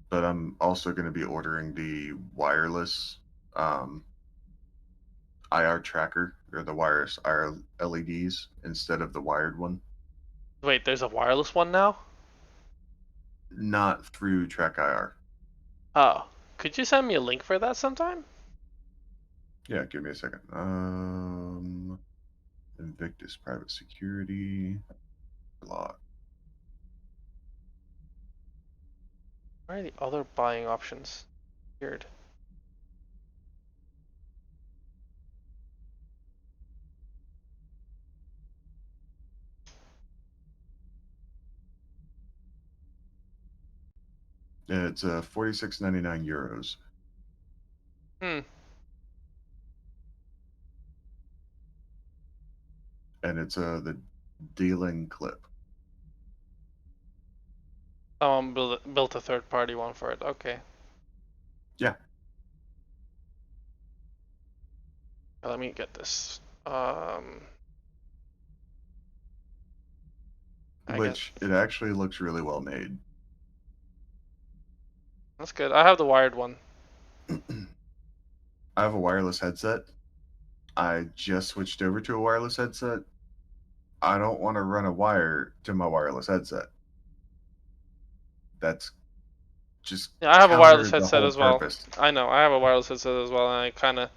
But I'm also going to be ordering the wireless um, IR tracker or the wireless IR LEDs instead of the wired one. Wait, there's a wireless one now? Not through Track IR. Oh, could you send me a link for that sometime? Yeah, give me a second. Invictus Private Security. Lot. What are the other buying options? Weird. Yeah, it's 46.99 euros, Hmm. and it's the dealing clip. Someone built a third party one for it. Okay. Yeah, Let me get this. I guess which it actually looks really well made. that's good. I have the wired one. I have a wireless headset. I just switched over to a wireless headset. I don't want to run a wire to my wireless headset. That's just Yeah, I have a wireless counter the headset whole as well. purpose. I know. I have a wireless headset as well, and I kind of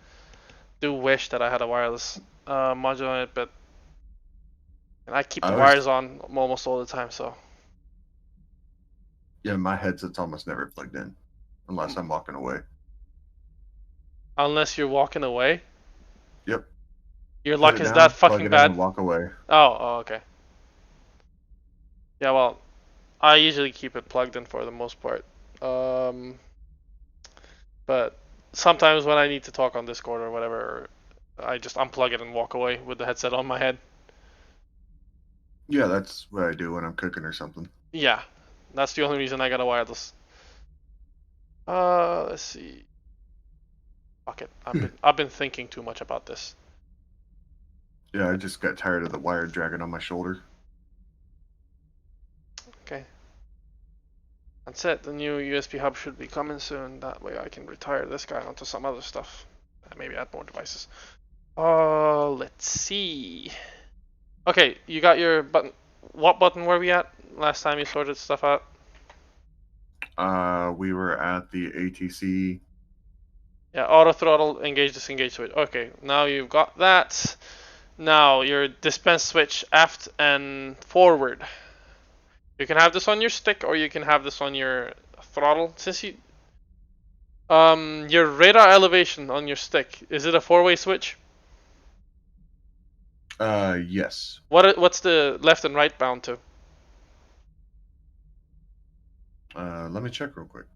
do wish that I had a wireless module on it, but I keep I the always, wires on almost all the time. So yeah, my headset's almost never plugged in unless I'm walking away. unless you're walking away, Yep. your Put luck it is that down, plug fucking it in, bad. and walk away. Oh, okay. Yeah, well, I usually keep it plugged in for the most part. Um, but sometimes when I need to talk on Discord or whatever, I just unplug it and walk away with the headset on my head. Yeah, that's what I do when I'm cooking or something. Yeah, that's the only reason I got a wireless. Let's see. Fuck it. I've been thinking too much about this. Yeah, I just got tired of the wire dragging on my shoulder. Okay. That's it. The new USB hub should be coming soon. That way I can retire this guy onto some other stuff. And maybe add more devices. Let's see. Okay, you got your button. What button were we at last time you sorted stuff out? We were at the ATC. Yeah, auto throttle, engage, disengage switch. Okay, now you've got that. Now your dispense switch aft and forward. You can have this on your stick or you can have this on your throttle. Since you your radar elevation on your stick, is it a four-way switch? Yes. What's the left and right bound to? Let me check real quick.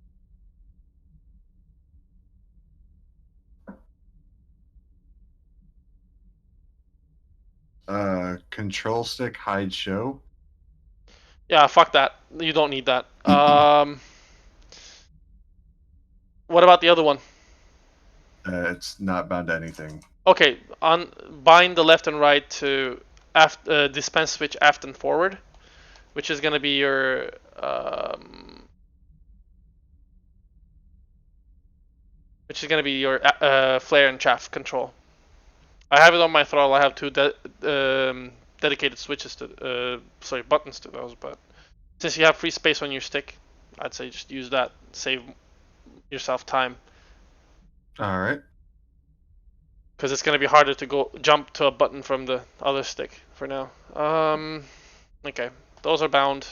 Control stick hide show. Yeah, fuck that. You don't need that. What about the other one? It's not bound to anything. Okay, bind the left and right to aft dispense switch aft and forward, which is gonna be your flare and chaff control. I have it on my throttle. I have two dedicated switches to buttons to those, but since you have free space on your stick, I'd say just use that. Save yourself time. All right. Because it's gonna be harder to go jump to a button from the other stick for now. Okay, those are bound,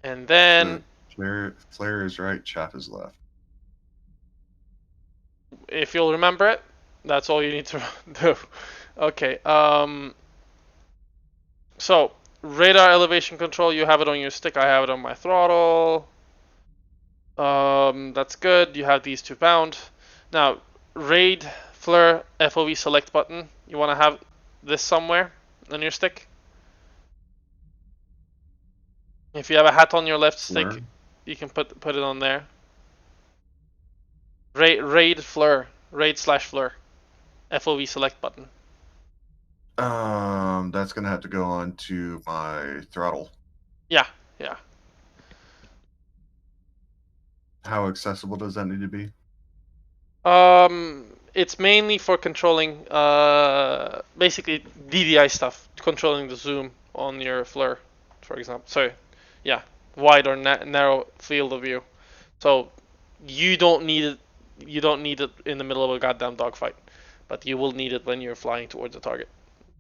and then So flare is right, chaff is left. if you'll remember it, that's all you need to do. Okay. So radar elevation control, you have it on your stick. I have it on my throttle. That's good. You have these two bound. Now, raid flare FOV select button. You want to have this somewhere on your stick. If you have a hat on your left stick, you can put it on there. Raid flare, raid/flare, FOV select button. That's gonna have to go on to my throttle. Yeah, yeah. How accessible does that need to be? It's mainly for controlling basically DDI stuff, controlling the zoom on your flare, for example. So, yeah, wide or narrow field of view. So you don't need it. You don't need it in the middle of a goddamn dogfight, but you will need it when you're flying towards a target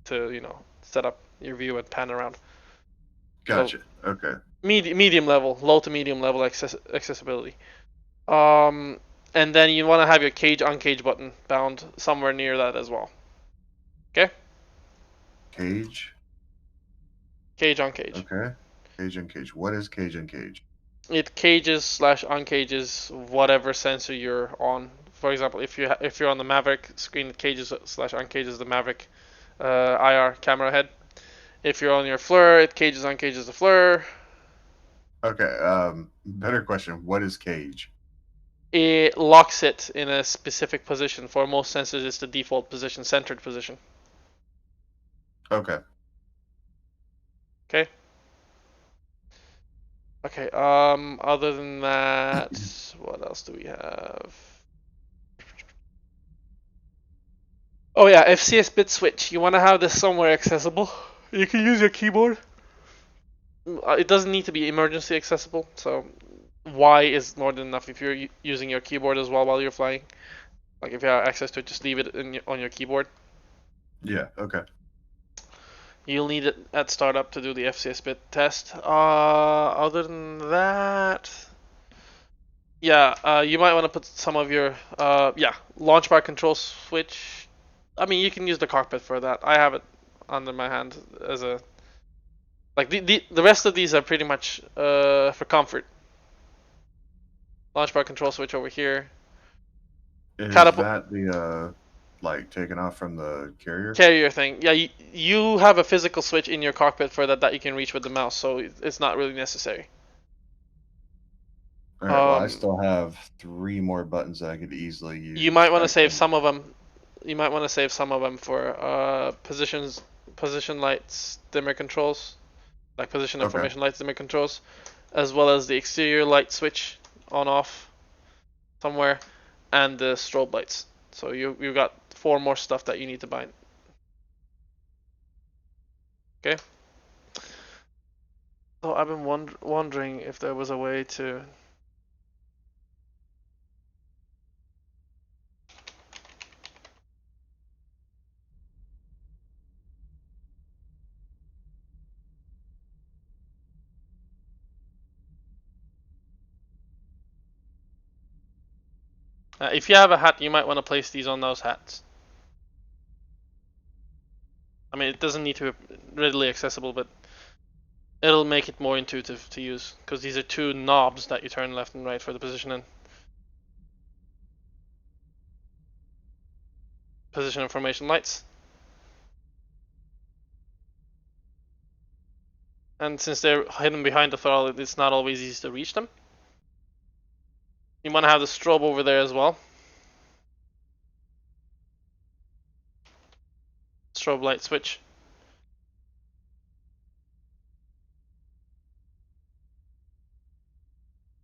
to set up your view and pan around. Gotcha. So, okay. medium level, low to medium level accessibility. And then you want to have your cage uncage button bound somewhere near that as well. Okay? Cage. Cage uncage. Okay. Cage and cage. What is cage and cage? It cages/uncages whatever sensor you're on. For example, if you're on the Maverick screen, it cages/uncages the Maverick IR camera head. If you're on your flare, it cages/uncages the flare. Okay. Better question. What is cage? It locks it in a specific position. For most sensors, it's the default position, centered position. Okay. Okay. Okay. Other than that, what else do we have? Oh yeah, FCS bit switch. You want to have this somewhere accessible. You can use your keyboard. It doesn't need to be emergency accessible. So Y is more than enough if you're using your keyboard as well while you're flying. Like if you have access to it, just leave it on your keyboard. Yeah. Okay. You'll need it at startup to do the FCS bit test. Other than that, yeah, you might want to put some of your launch bar control switch. I mean, you can use the cockpit for that. I have it under my hand as a the rest of these are pretty much for comfort. Launch bar control switch over here. Is Catapult that the like taken off from the carrier? carrier thing. Yeah, you have a physical switch in your cockpit for that you can reach with the mouse, so it's not really necessary. All right. Well, I still have 3 more buttons that I could easily use. You might want to save some of them. You might want to save some of them for position lights, dimmer controls, like position information lights, dimmer controls. as well as the exterior light switch on off somewhere, and the strobe lights. So you got 4 more stuff that you need to bind. Okay. So I've been wondering if there was a way to. If you have a hat, you might want to place these on those hats. I mean, it doesn't need to be readily accessible, but it'll make it more intuitive to use, because these are 2 knobs that you turn left and right for the position information lights. And since they're hidden behind the throttle, it's not always easy to reach them. You want to have the strobe over there as well. Strobe light switch.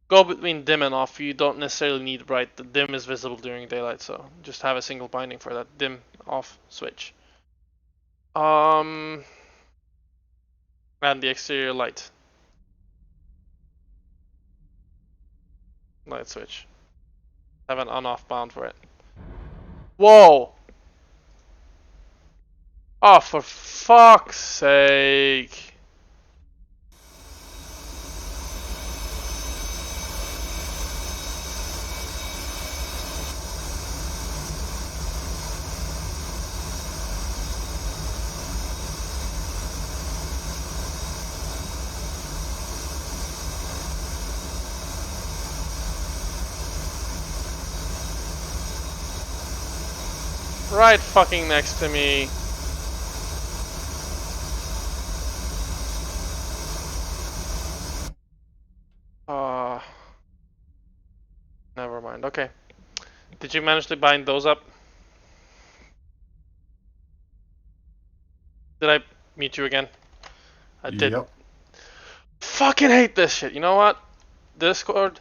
Go between dim and off. You don't necessarily need bright. The dim is visible during daylight, so just have a single binding for that dim off switch. And the exterior light switch. Have an on-off bound for it. Whoa! Oh, for fuck's sake! Right fucking next to me. Never mind. Okay. Did you manage to bind those up? Did I mute you again? I did. Yep. Fucking hate this shit. You know what? Discord.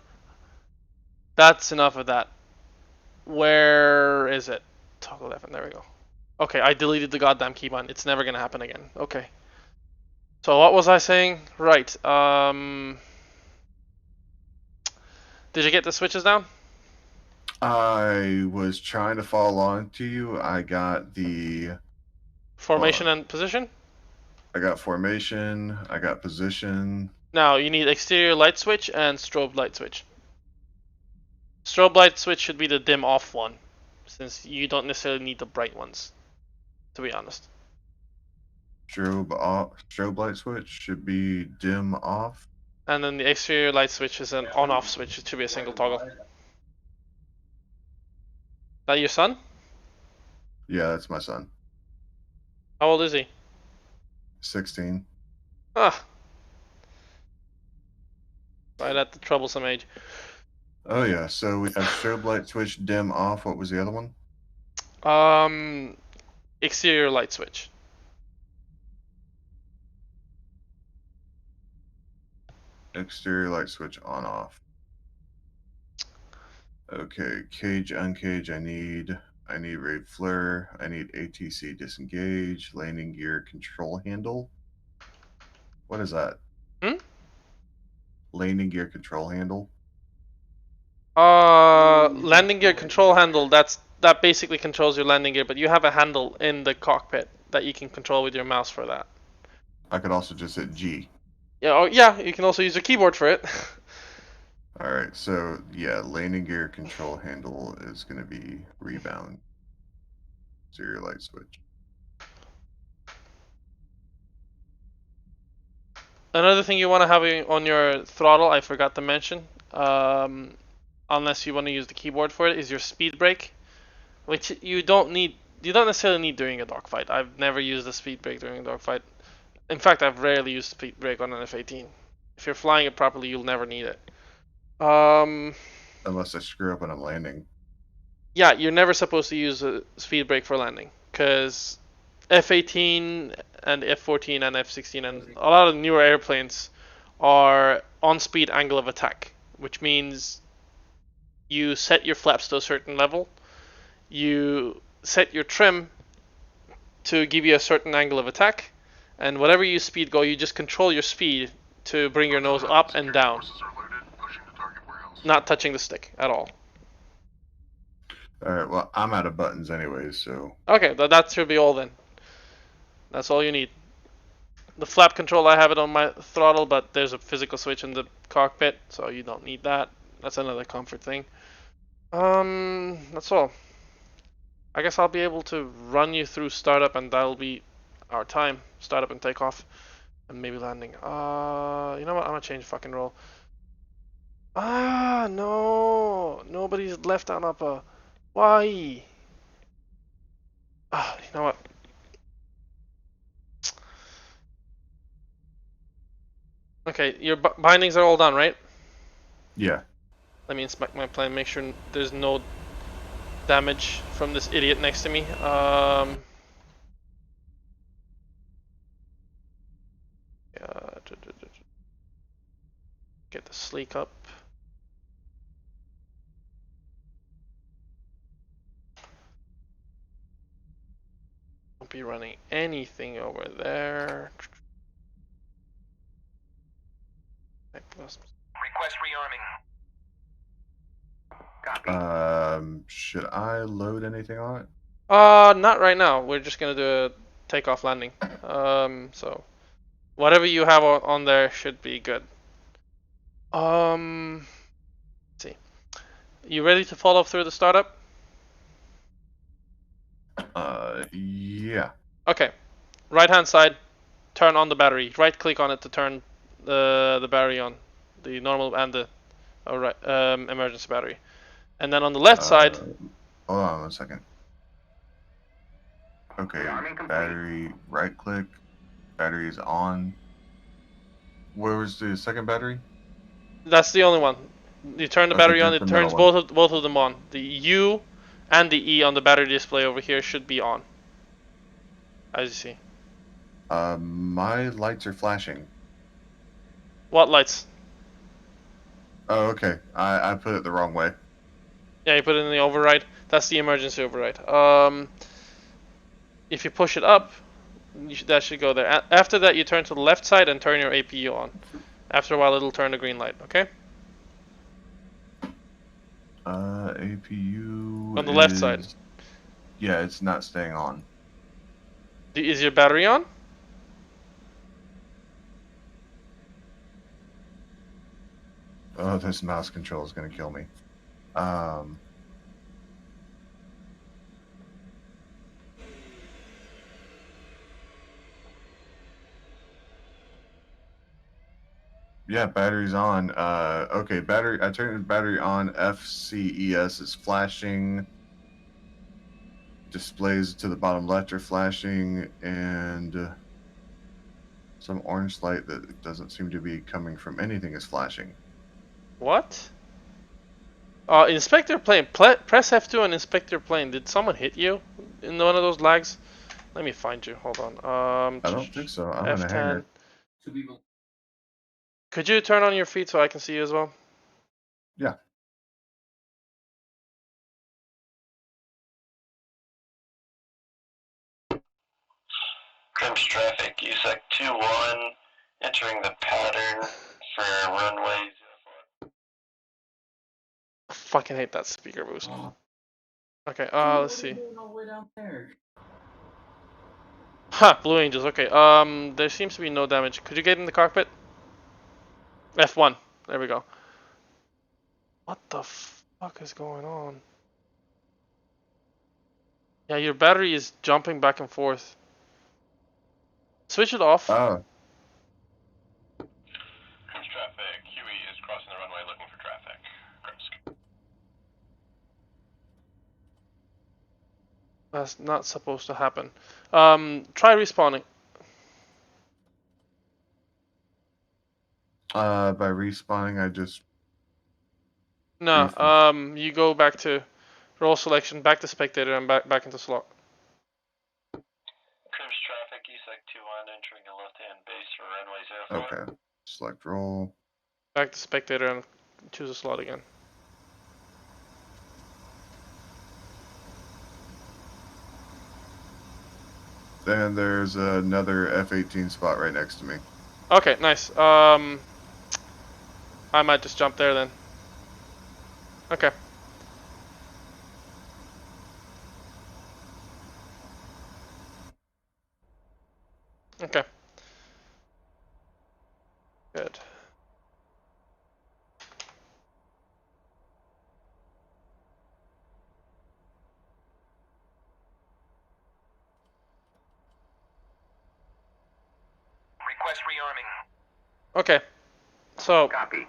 That's enough of that. Where is it? Toggle F, and there we go. Okay, I deleted the goddamn keybind. It's never gonna happen again. Okay. So what was I saying? Right. Did you get the switches down? I was trying to follow along to you. I got the Formation and position? I got formation, I got position. Now you need exterior light switch and strobe light switch. Strobe light switch should be the dim off one, since you don't necessarily need the bright ones, to be honest. Strobe light switch should be dim off. And then the exterior light switch is an on-off switch. It should be a single toggle. That your son? Yeah, that's my son. How old is he? 16. Ah. Right at the troublesome age. Oh yeah, so we have strobe light switch dim off. What was the other one? Exterior light switch. Exterior light switch on off. Okay, cage uncage. I need raid flare. I need ATC disengage. Landing gear control handle. What is that? Landing gear control handle. Landing gear control handle. That basically controls your landing gear, but you have a handle in the cockpit that you can control with your mouse for that. I could also just hit G. Yeah. Oh, yeah. You can also use a keyboard for it. All right, so yeah, landing gear control handle is going to be rebound. Exterior light switch. Another thing you want to have on your throttle, I forgot to mention, unless you want to use the keyboard for it, is your speed brake, which you don't necessarily need during a dogfight. I've never used a speed brake during a dogfight. In fact, I've rarely used speed brake on an F-18. If you're flying it properly, you'll never need it. Unless I screw up when I'm landing. Yeah, you're never supposed to use a speed brake for landing, because F-18 and F-14 and F-16 and a lot of newer airplanes are on speed angle of attack, which means you set your flaps to a certain level, you set your trim to give you a certain angle of attack, and whatever you speed go, you just control your speed to bring your nose up and down, not touching the stick at all. All right. Well, I'm out of buttons anyways, so. Okay, that should be all then. That's all you need. The flap control, I have it on my throttle, but there's a physical switch in the cockpit, so you don't need that. That's another comfort thing. That's all. I guess I'll be able to run you through startup, and that'll be our time. Startup and takeoff, and maybe landing. You know what? I'm gonna change fucking roll. No, nobody's left on upper. Why? You know what? Okay, your bindings are all done, right? Yeah. Let me inspect my plane, make sure there's no damage from this idiot next to me. Get the sleek up. Won't be running anything over there. Request rearming. Copy. Should I load anything on it? Not right now. We're just gonna do a takeoff landing. So whatever you have on there should be good. Let's see. You ready to follow through the startup? Yeah. Okay. Right hand side, turn on the battery. Right click on it to turn the battery on, the normal and the emergency battery. And then on the left side, Hold on 1 second. Okay, battery, right click, battery is on. Where was the second battery? that's the only one. You turn the battery on, just it the middle turns one. both of them on. The U and the E on the battery display over here should be on, as you see. My lights are flashing. What lights? Oh, okay. I put it the wrong way. Yeah, you put it in the override. That's the emergency override. If you push it up, that should go there. After that, you turn to the left side and turn your APU on. After a while, it'll turn the green light. Okay. APU On the left side. Yeah, it's not staying on. Is your battery on? Oh, this mouse control is gonna kill me. Yeah, battery's on. Okay, battery. I turned the battery on. FCES is flashing. Displays to the bottom left are flashing, and some orange light that doesn't seem to be coming from anything is flashing. What? Inspector plane. Press F2 on inspector plane. Did someone hit you in one of those lags? Let me find you. Hold on. I don't think so. I'm in a F10. hangar. Could you turn on your feet so I can see you as well? Yeah. Crimps traffic, USEC 2-1, entering the pattern for runway 04. I fucking hate that speaker boost. Okay, let's see. Ha, Blue Angels, okay. There seems to be no damage. Could you get in the cockpit? F1. There we go. What the fuck is going on? Yeah, your battery is jumping back and forth. Switch it off. Crimps traffic, Huey is crossing the runway looking for traffic. Crimps. That's not supposed to happen. Try respawning. By respawning, I just. No, you go back to role selection, back to spectator, and back into slot. Crimps traffic, USEC 2-1, entering a left-hand base for runway 04. Okay. Select role. Back to spectator and choose a slot again. Then there's another F-18 spot right next to me. Okay, nice. I might just jump there then. Okay. Okay. Good. Request rearming. Okay. So. Copy.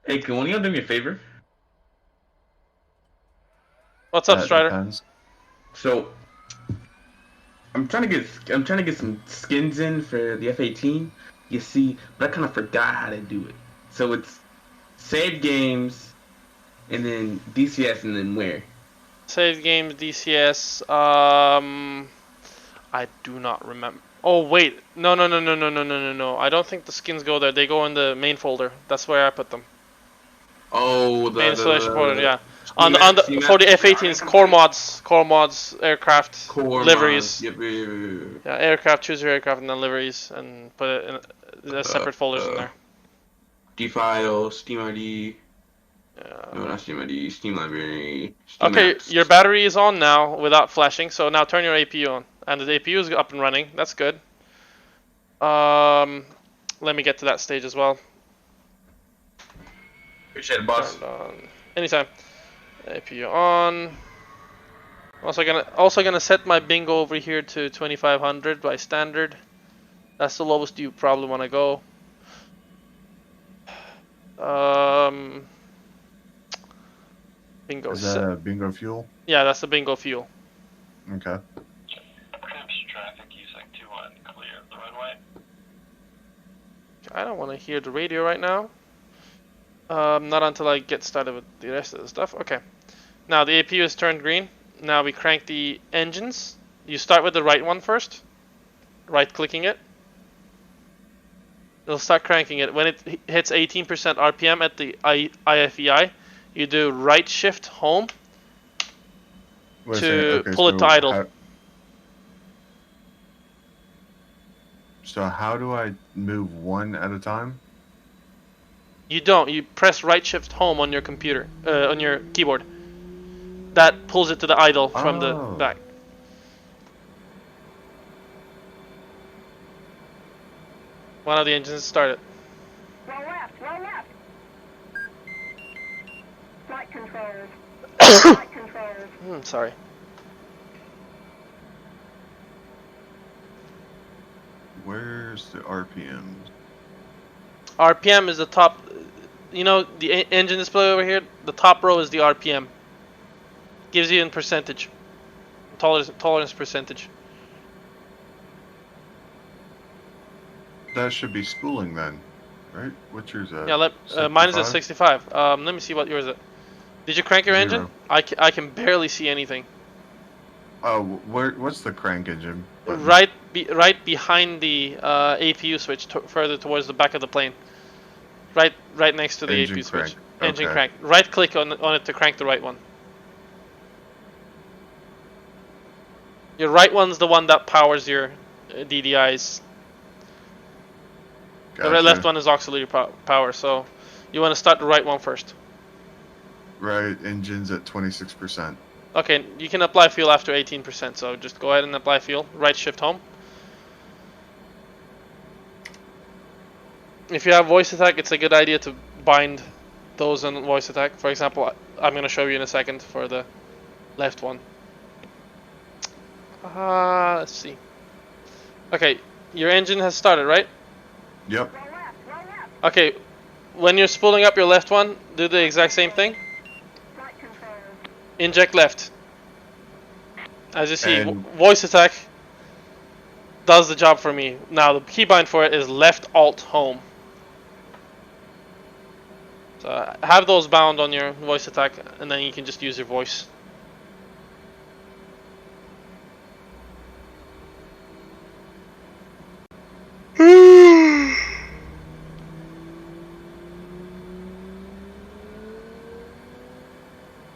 Hey, can one of y'all do me a favor? What's up, That Strider? depends. So I'm trying to get some skins in for the F-18. You see, but I kind of forgot how to do it. So it's save games, and then DCS, and then where? Save games, DCS. I do not remember. Oh wait, no. I don't think the skins go there. They go in the main folder. That's where I put them. Oh, Main installation folder, yeah. Steam On the Steam for the app? F-18s, core mods, aircraft, Core liveries. mods. Yep. Yeah, aircraft. Choose your aircraft and then liveries, and put it in the separate folders in there. D file, Steam ID. Yeah. No, not Steam ID. Steam library. Steam Okay, apps. your battery is on now without flashing. So now turn your APU on, and the APU is up and running. That's good. Let me get to that stage as well. Appreciate it, boss. Turned on. Anytime. APU on. Also gonna set my bingo over here to 2500 by standard. That's the lowest you probably want to go. Bingo Is set. that a bingo fuel? Yeah, that's the bingo fuel. Okay. Crimps traffic, use like 2 on clear the runway. I don't want to hear the radio right now. Not until I get started with the rest of the stuff. Okay. Now the APU is turned green. Now we crank the engines. You start with the right one first. Right clicking it. It'll start cranking it. When it hits 18% RPM at the IFEI, you do right shift home Wait a to second. Okay, pull it to idle. So how do I move one at a time? You don't. You press right shift home on your computer, on your keyboard. That pulls it to the idle from the back. One of the engines started. Roll left, roll left. Flight controls. Flight controls. Sorry. Where's the RPMs? RPM is the top. You know the engine display over here. The top row is the RPM. Gives you in percentage. Tolerance percentage. That should be spooling then, right? What's yours at? Yeah, mine is at 65? 65. Let me see what yours is. Did you crank your 0. engine? I can barely see anything. Oh, what's the crank engine button? Right behind the APU switch, further towards the back of the plane. Right next to the Engine APU switch. crank. Engine Okay. crank. Right click on it to crank the right one. Your right one's the one that powers your DDIs. Gotcha. The left one is auxiliary power, so you want to start the right one first. Right, engine's at 26%. Okay, you can apply fuel after 18%, so just go ahead and apply fuel. Right shift home. If you have voice attack, it's a good idea to bind those in voice attack. For example, I'm going to show you in a second for the left one. Let's see. Okay, your engine has started, right? Yep. Roll left, roll left. Okay, when you're spooling up your left one, do the exact same thing. Flight controls. Inject left. As you see, And- voice attack does the job for me. Now the keybind for it is left alt home. So have those bound on your voice attack, and then you can just use your voice.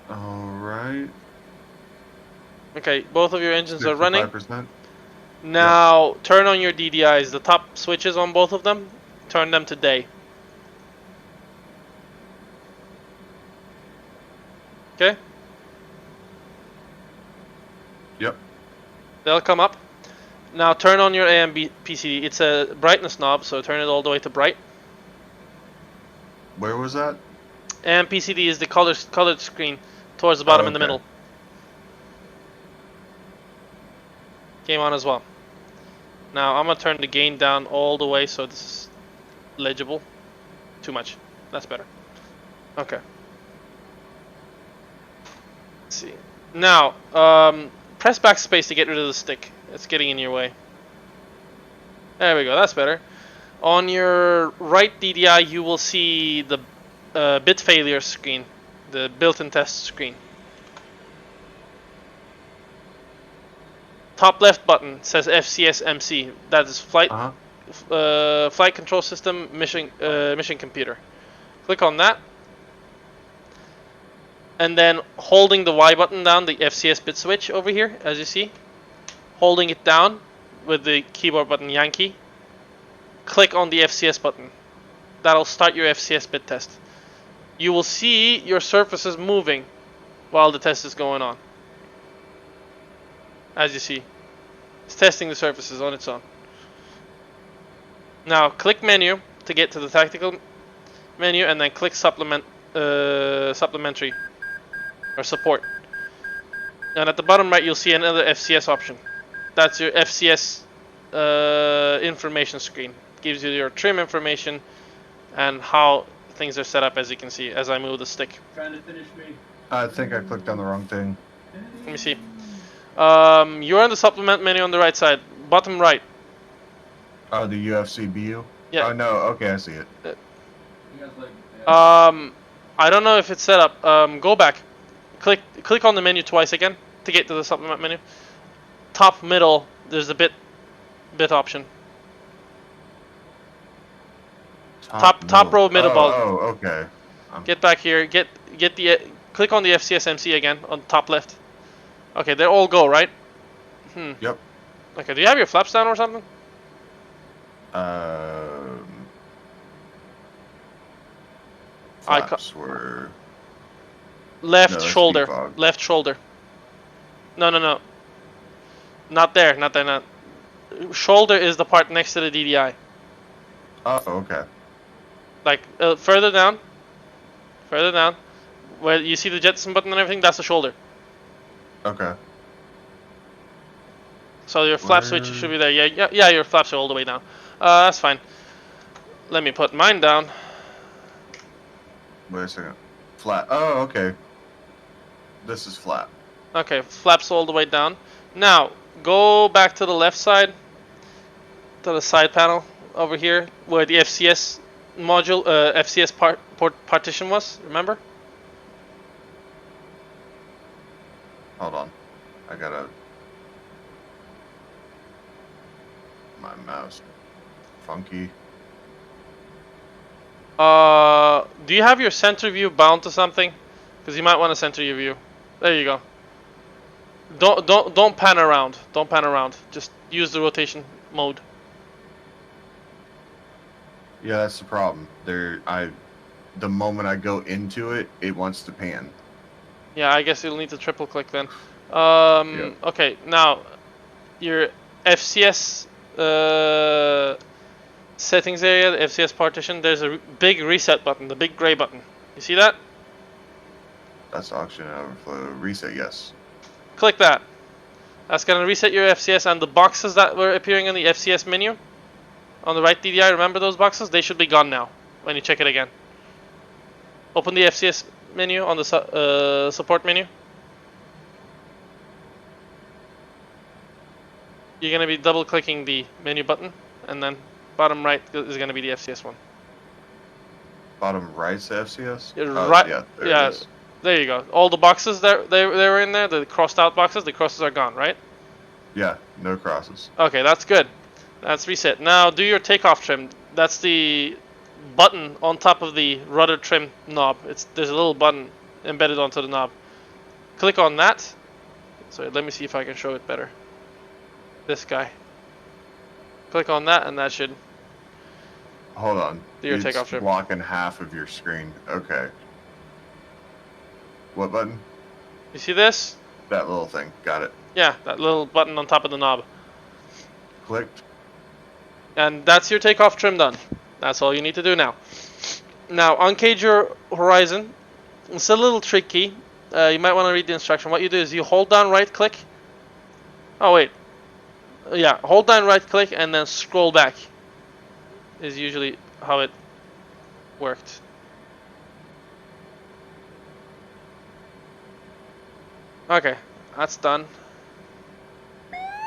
All right. Okay, both of your engines are running. 55%. Now turn on your DDIs. The top switches on both of them, turn them to day. Okay? Yep. They'll come up. Now turn on your AM PCD. It's a brightness knob, so turn it all the way to bright. Where was that? AM PCD is the colored screen towards the Oh, bottom in the okay. middle. Game on as well. Now I'm gonna turn the gain down all the way so this is legible. Too much. That's better. Okay. Let's see. Now, press backspace to get rid of the stick. It's getting in your way. There we go. That's better. On your right DDI, you will see the bit failure screen, the built-in test screen. Top left button says FCS MC. That is flight flight control system mission computer. Click on that, and then holding the Y button down, the FCS bit switch over here, as you see, holding it down with the keyboard button Yankee. Click on the FCS button. That'll start your FCS bit test. You will see your surfaces moving while the test is going on. As you see, it's testing the surfaces on its own. Now click menu to get to the tactical menu, and then click supplementary or support. And at the bottom right, you'll see another FCS option. That's your FCS information screen. Gives you your trim information and how things are set up, as you can see as I move the stick. Trying to finish me. I think I clicked on the wrong thing. Let me see. You're on the supplement menu on the right side, bottom right. Oh, the UFC BU? Yeah. Oh, no. Okay, I see it. You guys like, I don't know if it's set up. Go back. Click on the menu twice again to get to the supplement menu. Top middle, there's a bit option. Top row middle oh, ball. Oh, okay. Get back here. Get the click on the FCS MC again on top left. Okay, they all go, right? Yep. Okay, do you have your flaps down or something? Flaps were Left No, that's shoulder. defog. Left shoulder. No. Not there. Not. Shoulder is the part next to the DDI. Oh, okay. Like further down, where you see the jettison button and everything. That's the shoulder. Okay. So your flap switch should be there. Yeah. Your flaps are all the way down. That's fine. Let me put mine down. Wait a second. Flat. Oh, okay. This is flat. Okay, flaps all the way down. Now go back to the left side, to the side panel over here, where the FCS module, FCS partition was. Remember? Hold on. I gotta. My mouse. Funky. Do you have your center view bound to something? Because you might want to center your view. There you go. Don't pan around. Don't pan around. Just use the rotation mode. Yeah, that's the problem. The moment I go into it, it wants to pan. Yeah, I guess you'll need to triple click then. Yep. Okay, now your FCS settings area, the FCS partition. There's a big reset button, the big gray button. You see that? That's oxygen overflow. Reset, yes. Click that. That's gonna reset your FCS, and the boxes that were appearing in the FCS menu on the right DDI. Remember those boxes? They should be gone now when you check it again. Open the FCS menu on the support menu. You're gonna be double clicking the menu button, and then bottom right is gonna be the FCS one. Bottom right's the FCS? Right. Yeah, there Yeah. it is. There you go. All the boxes they were in there, the crossed out boxes, the crosses are gone, right? Yeah, no crosses. Okay, that's good. That's reset. Now do your takeoff trim. That's the button on top of the rudder trim knob. There's a little button embedded onto the knob. click on that. Sorry, let me see if I can show it better. This guy. Click on that, and that should Hold on. do your It's takeoff trim. blocking half of your screen. Okay. What button? You see this? That little thing. Got it. Yeah, that little button on top of the knob. Clicked. And that's your takeoff trim done. That's all you need to do now. Now, uncage your horizon. It's a little tricky. You might want to read the instruction. What you do is you hold down right click. Oh, wait. Yeah, hold down right click and then scroll back. Is usually how it worked. Okay, that's done.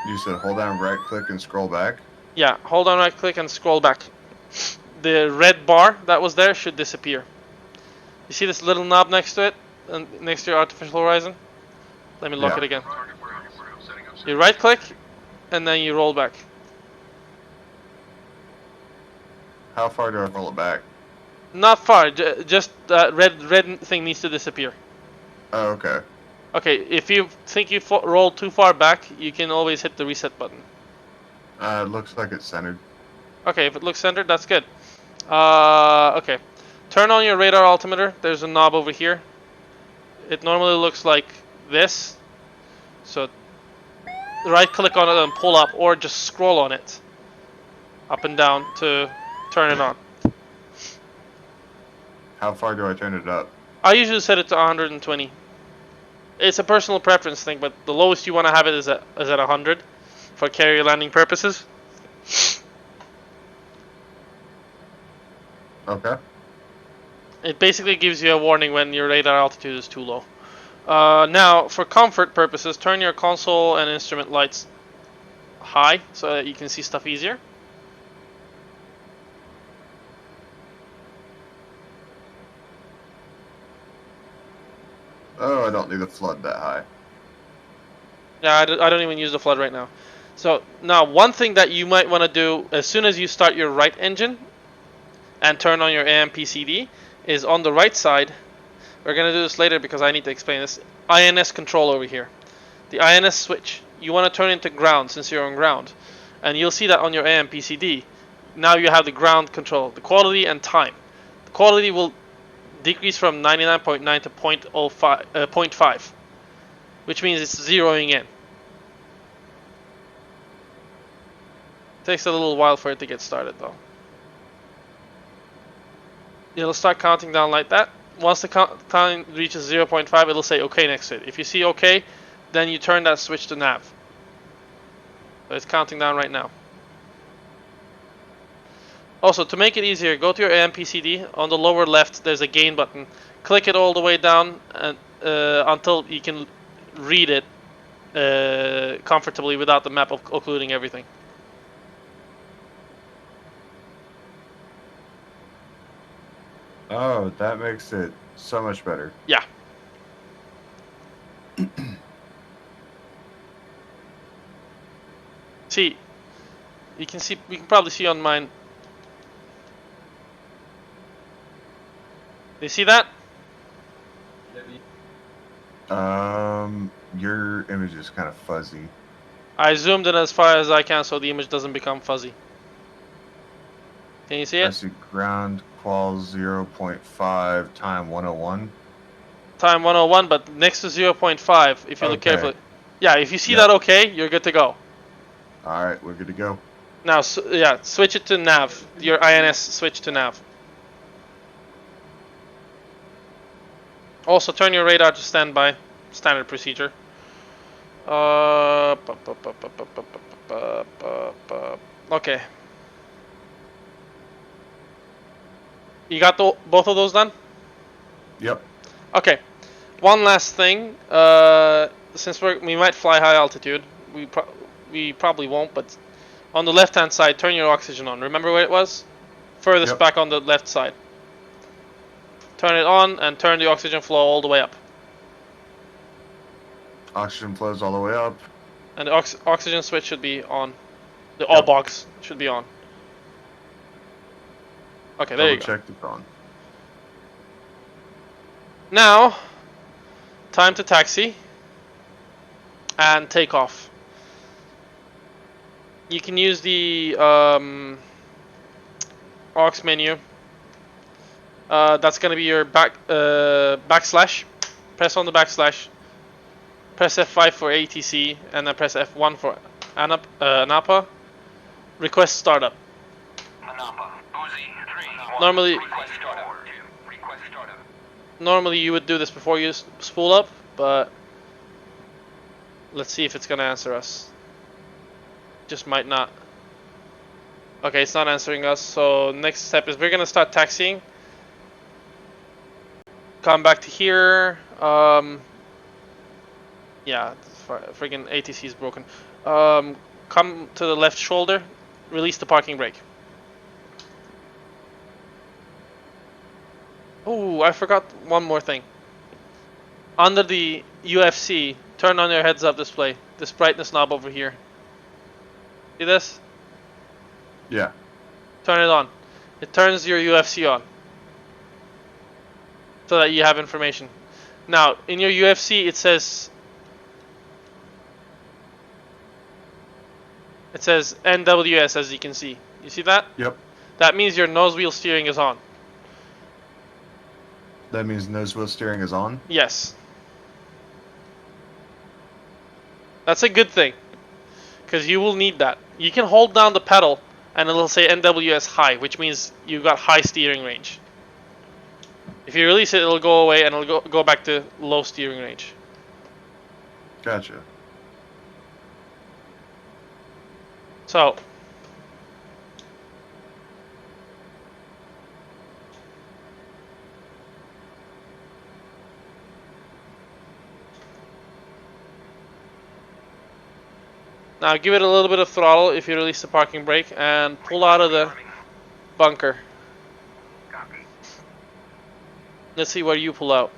You said hold down right click and scroll back. Yeah, hold on right click and scroll back. The red bar that was there should disappear. You see this little knob next to it? And next to your artificial horizon? Let me lock Yeah. it again. You right click and then you roll back. How far do I roll it back? Not far, just that red thing needs to disappear. Oh, okay. Okay, if you think you rolled too far back, you can always hit the reset button. It looks like it's centered. Okay, if it looks centered, that's good. Okay. Turn on your radar altimeter. There's a knob over here. It normally looks like this. So right click on it and pull up, or just scroll on it up and down to turn it on. How far do I turn it up? I usually set it to 120. It's a personal preference thing, but the lowest you want to have it is at 100 for carrier landing purposes. Okay. It basically gives you a warning when your radar altitude is too low. Now, for comfort purposes, turn your console and instrument lights high so that you can see stuff easier. Oh, I don't need the flood that high. Yeah, I don't even use the flood right now. So now, one thing that you might want to do as soon as you start your right engine and turn on your AMPCD is on the right side. We're going to do this later because I need to explain this. INS control over here. The INS switch. You want to turn into ground since you're on ground. And you'll see that on your AMPCD. Now you have the ground control, the quality and time. The quality will decrease from 99.9 to 0.5, which means it's zeroing in. Takes a little while for it to get started though. It'll start counting down like that. Once the count reaches 0.5, it'll say OK next to it. If you see OK, then you turn that switch to nav. So it's counting down right now. Also, to make it easier, go to your AMPCD. On the lower left, there's a gain button. Click it all the way down and, until you can read it comfortably without the map occluding everything. Oh, that makes it so much better. Yeah. See, you can probably see on mine. Do you see that? Your image is kind of fuzzy. I zoomed in as far as I can so the image doesn't become fuzzy. Can you see I it? see ground qual 0.5 time 101. Time 101, but next to 0.5, if you look Okay. carefully. Yeah, if you see Yep. that okay, you're good to go. All right, we're good to go. Now, yeah, switch it to nav. Your INS switch to nav. Also, turn your radar to standby. Standard procedure. Okay. You got both of those done? Yep. Okay. One last thing. Since we might fly high altitude, we probably won't, but on the left-hand side, turn your oxygen on. Remember where it was? Furthest Yep. back on the left side. Turn it on and turn the oxygen flow all the way up. Oxygen flows all the way up. And the oxygen switch should be on. The Yep. all box should be on. Okay, there you Double go. check it's on. Now, time to taxi. and take off. You can use the aux menu. That's gonna be your backslash. Press on the backslash. Press F5 for ATC, and then press F1 for ANAPA. Request startup. Anapa. Uzi 3. Normally- Request startup. Request startup. Normally you would do this before you spool up, but let's see if it's gonna answer us. Just might not. Okay, it's not answering us. So next step is we're gonna start taxiing. Come back to here. Yeah, friggin' ATC is broken. Come to the left shoulder. Release the parking brake. Oh, I forgot one more thing. Under the UFC, turn on your heads-up display. This brightness knob over here. See this? Yeah. Turn it on. It turns your UFC on. So that you have information. Now, in your UFC, it says NWS, as you can see. You see that? Yep. That means your nose wheel steering is on. That means nose wheel steering is on. Yes. That's a good thing. Because you will need that. You can hold down the pedal and it'll say NWS high, which means you've got high steering range. If you release it, it'll go away and it'll go back to low steering range. Gotcha. So, now give it a little bit of throttle if you release the parking brake and pull out of the bunker. Copy. Let's see where you pull out.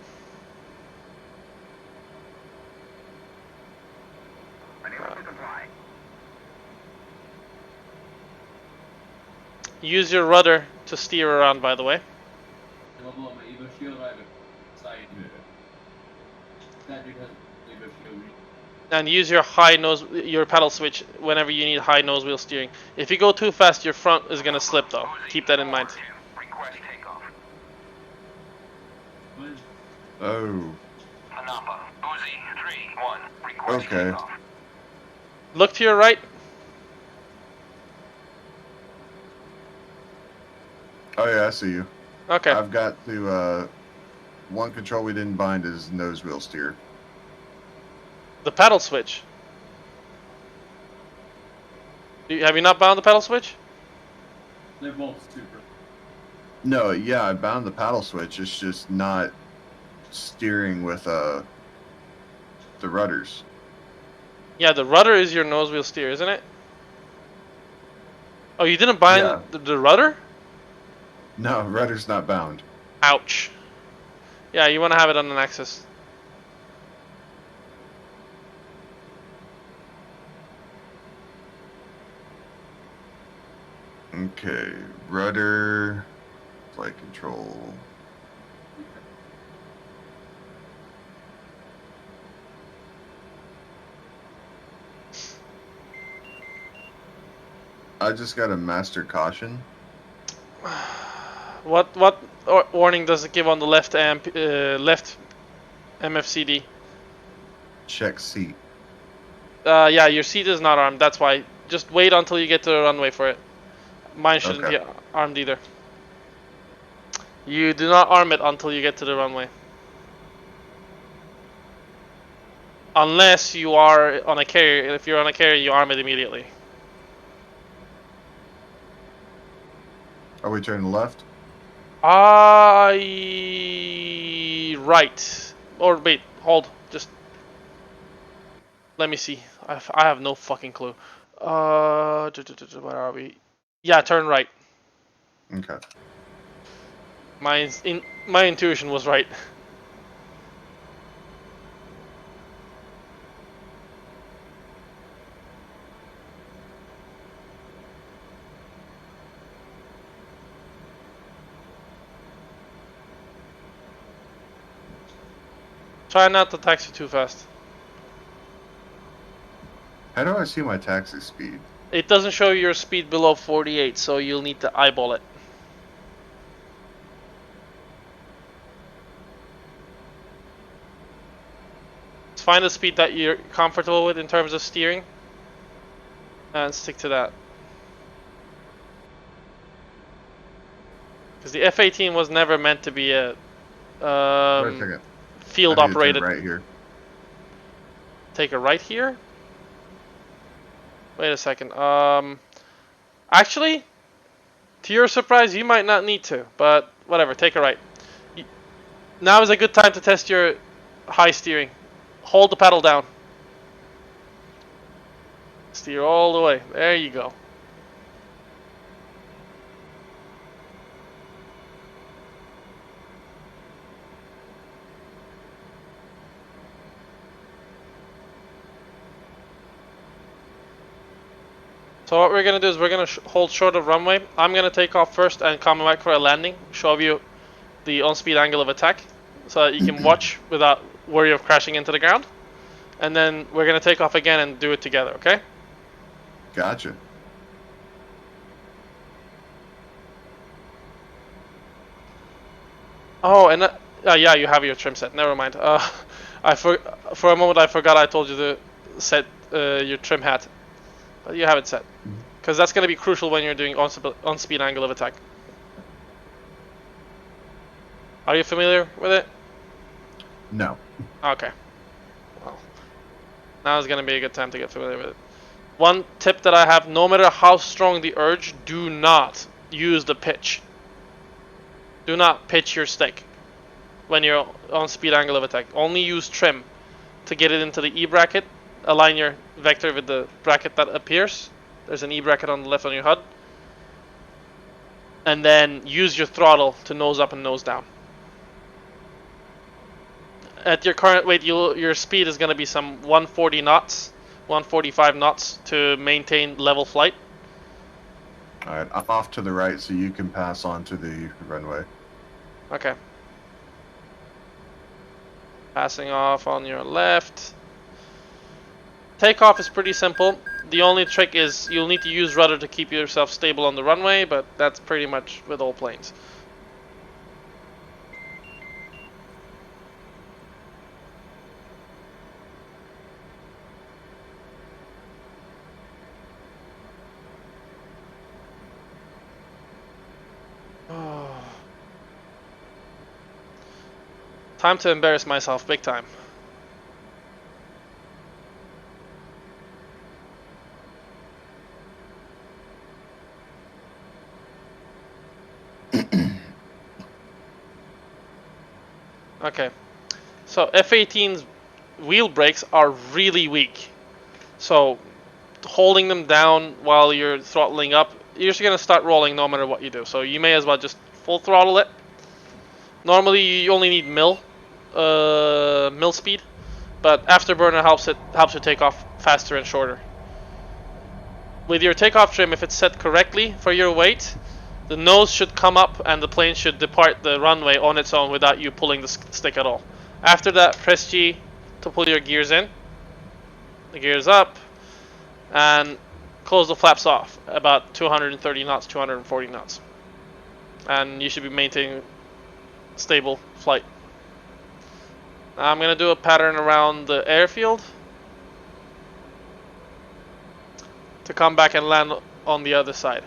Unable to comply. Use your rudder to steer around, by the way. Jag var med Evo Shield över side nu. That dude has Evo Shield. And use your pedal switch whenever you need high nose wheel steering. If you go too fast, your front is gonna slip though. Keep that in mind. Request takeoff. Oh. Anapa. Uzi 3-1. Request Okay. takeoff. Look to your right. Oh yeah, I see you. Okay. I've got to one control we didn't bind is nose wheel steer. The pedal switch. Have you not bound the pedal switch? They're both super. No, yeah, I bound the paddle switch. It's just not steering with the rudders. Yeah, the rudder is your nose wheel steer, isn't it? Oh, you didn't bind Yeah. the rudder? No, rudder's not bound. Ouch. Yeah, you want to have it on an axis. Okay, rudder, flight control. I just got a master caution. What warning does it give on the left left MFCD? Check seat. Yeah, your seat is not armed. That's why. Just wait until you get to the runway for it. Mine shouldn't Okay. be armed either. You do not arm it until you get to the runway. Unless you are on a carrier. If you're on a carrier, you arm it immediately. Are we turning left? Right. Or wait, hold. Just let me see. I have no fucking clue. Where are we? Yeah, turn right. Okay. My intuition was right. Try not to taxi too fast. How do I see my taxi speed? It doesn't show your speed below 48, so you'll need to eyeball it. Find a speed that you're comfortable with in terms of steering, and stick to that. Because the F-18 was never meant to be a Wait a second. field I need to turn operated. right here. Take a right here. Wait a second. Actually, to your surprise, you might not need to, but whatever. Take a right. Now is a good time to test your high steering. Hold the pedal down. Steer all the way. There you go. So what we're gonna do is we're gonna hold short of runway. I'm gonna take off first and come back for a landing. Show you the on-speed angle of attack, so that you can watch without worry of crashing into the ground. And then we're gonna take off again and do it together. Okay? Gotcha. Oh, and yeah, you have your trim set. Never mind. For a moment I forgot I told you to set your trim hat, but you have it set because that's going to be crucial when you're doing on-speed angle of attack. Are you familiar with it? No. Okay. Well, now is going to be a good time to get familiar with it. One tip that I have: no matter how strong the urge, do not use the pitch. Do not pitch your stick when you're on speed angle of attack. Only use trim to get it into the E bracket. Align your vector with the bracket that appears. There's an E bracket on the left on your HUD. And then use your throttle to nose up and nose down. At your current weight, your speed is going to be some 140 knots, 145 knots to maintain level flight. Alright, I'm off to the right so you can pass on to the runway. Okay. Passing off on your left. Takeoff is pretty simple. The only trick is you'll need to use rudder to keep yourself stable on the runway, but that's pretty much with all planes. Time to embarrass myself big time. Okay, so F-18's wheel brakes are really weak. So holding them down while you're throttling up, you're just going to start rolling no matter what you do. So you may as well just full throttle it. Normally you only need mil speed, but afterburner helps you take off faster and shorter. With your takeoff trim, if it's set correctly for your weight, the nose should come up and the plane should depart the runway on its own without you pulling the stick at all. After that, press G to pull your gears in. The gears up, and close the flaps off about 230 knots, 240 knots. And you should be maintaining stable flight. Now I'm going to do a pattern around the airfield to come back and land on the other side.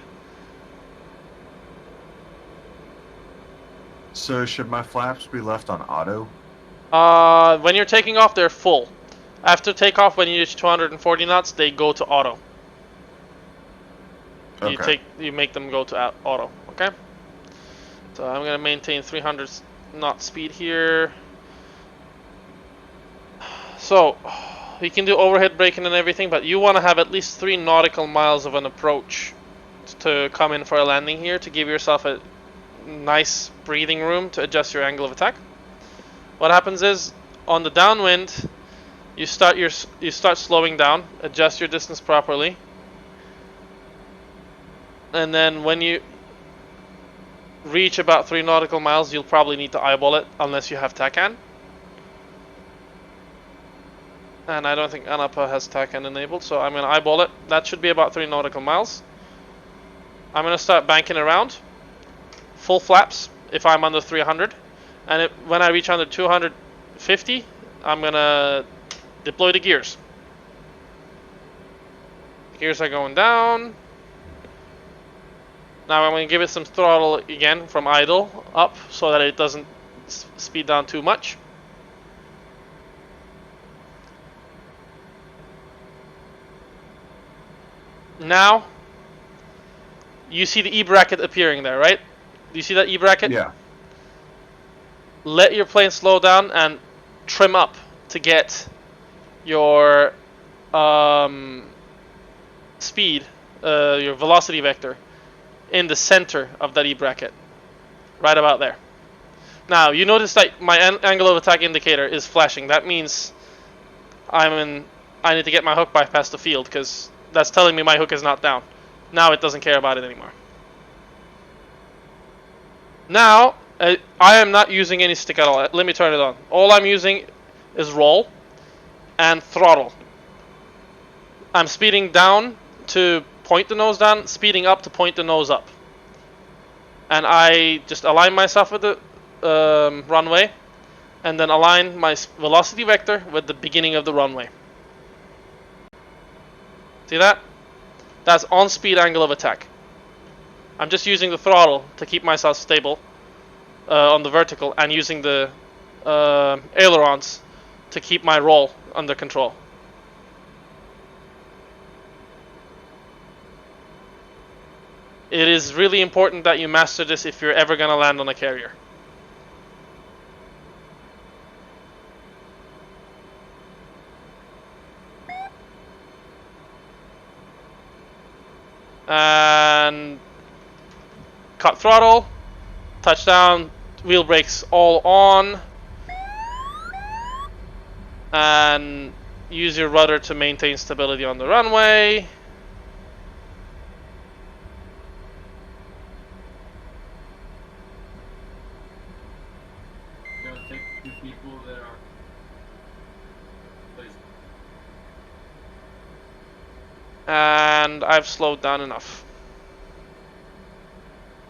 So should my flaps be left on auto? When you're taking off, they're full. After takeoff, when you reach 240 knots, they go to auto. Okay. You make them go to auto. Okay. So I'm gonna maintain 300 knot speed here. So you can do overhead braking and everything, but you want to have at least 3 nautical miles of an approach to come in for a landing here to give yourself a nice breathing room to adjust your angle of attack. What happens is on the downwind, you start slowing down, adjust your distance properly, and then when you reach about 3 nautical miles, you'll probably need to eyeball it unless you have TACAN. And I don't think Anapa has TACAN enabled, so I'm going to eyeball it. That should be about 3 nautical miles. I'm going to start banking around. Full flaps if I'm under 300. And when I reach under 250, I'm going to deploy the gears. Gears are going down. Now I'm going to give it some throttle again from idle up so that it doesn't speed down too much. Now, you see the E-bracket appearing there, right? Do you see that E-bracket? Yeah. Let your plane slow down and trim up to get your speed, your velocity vector, in the center of that E-bracket. Right about there. Now, you notice that my angle of attack indicator is flashing. That means I need to get my hook bypass the field, because that's telling me my hook is not down. Now it doesn't care about it anymore. Now, I am not using any stick at all. Let me turn it on. All I'm using is roll and throttle. I'm speeding down to point the nose down, speeding up to point the nose up. And I just align myself with the runway, and then align my velocity vector with the beginning of the runway. See that? That's on speed angle of attack. I'm just using the throttle to keep myself stable on the vertical, and using the ailerons to keep my roll under control. It is really important that you master this if you're ever going to land on a carrier. And cut throttle, touchdown, wheel brakes all on, and use your rudder to maintain stability on the runway. Don't take 2 people that are. Please. And I've slowed down enough.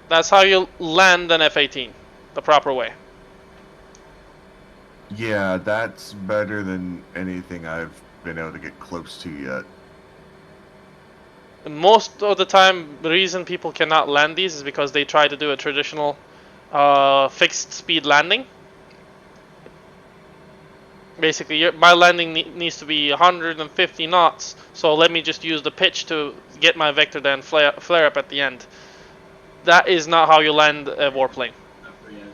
That's how you land an F-18, the proper way. Yeah, that's better than anything I've been able to get close to yet. Most of the time, the reason people cannot land these is because they try to do a traditional fixed speed landing. Basically, my landing needs to be 150 knots, so let me just use the pitch to get my vector then flare up at the end. That is not how you land a warplane. Not for yet.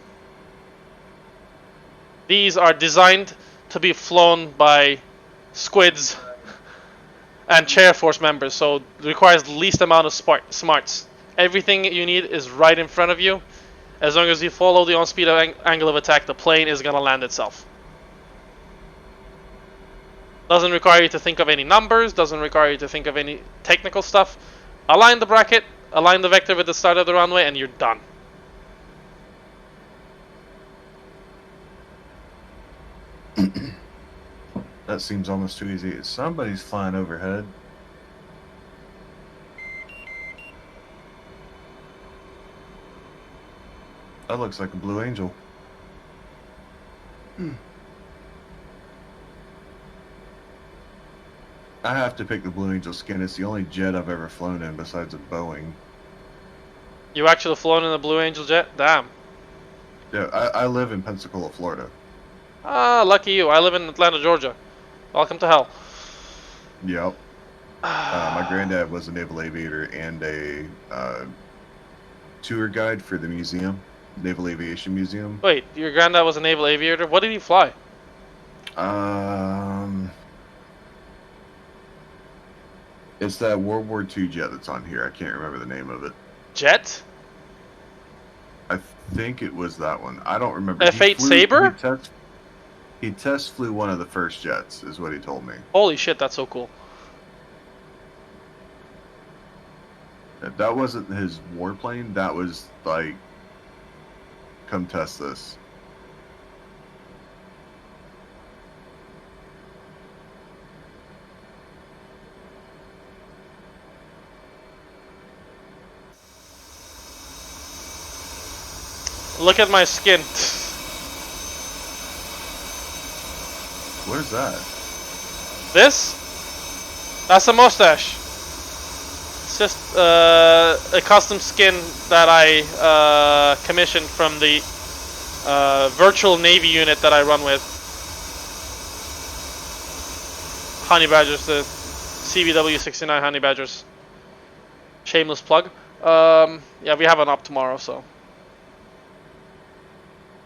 These are designed to be flown by squids and chair force members, so it requires the least amount of smarts. Everything you need is right in front of you. As long as you follow the on-speed angle of attack, the plane is going to land itself. Doesn't require you to think of any numbers, doesn't require you to think of any technical stuff. Align the bracket, align the vector with the start of the runway, and you're done. That seems almost too easy. Somebody's flying overhead. That looks like a Blue Angel. I have to pick the Blue Angel skin. It's the only jet I've ever flown in besides a Boeing. You actually flown in a Blue Angel jet? Damn. Yeah, I live in Pensacola, Florida. Ah, lucky you. I live in Atlanta, Georgia. Welcome to hell. Yep. My granddad was a naval aviator and a tour guide for the museum, Naval Aviation Museum. Wait, your granddad was a naval aviator? What did he fly? It's that World War II jet that's on here. I can't remember the name of it. Jet? I think it was that one. I don't remember. F-8 Sabre? He test flew one of the first jets, is what he told me. Holy shit, that's so cool. That wasn't his warplane. That was like, come test this. Look at my skin. What is that? This? That's a mustache. It's just a custom skin that I commissioned from the virtual Navy unit that I run with. Honey Badgers, the CBW69 Honey Badgers. Shameless plug. Yeah, we have an op tomorrow, so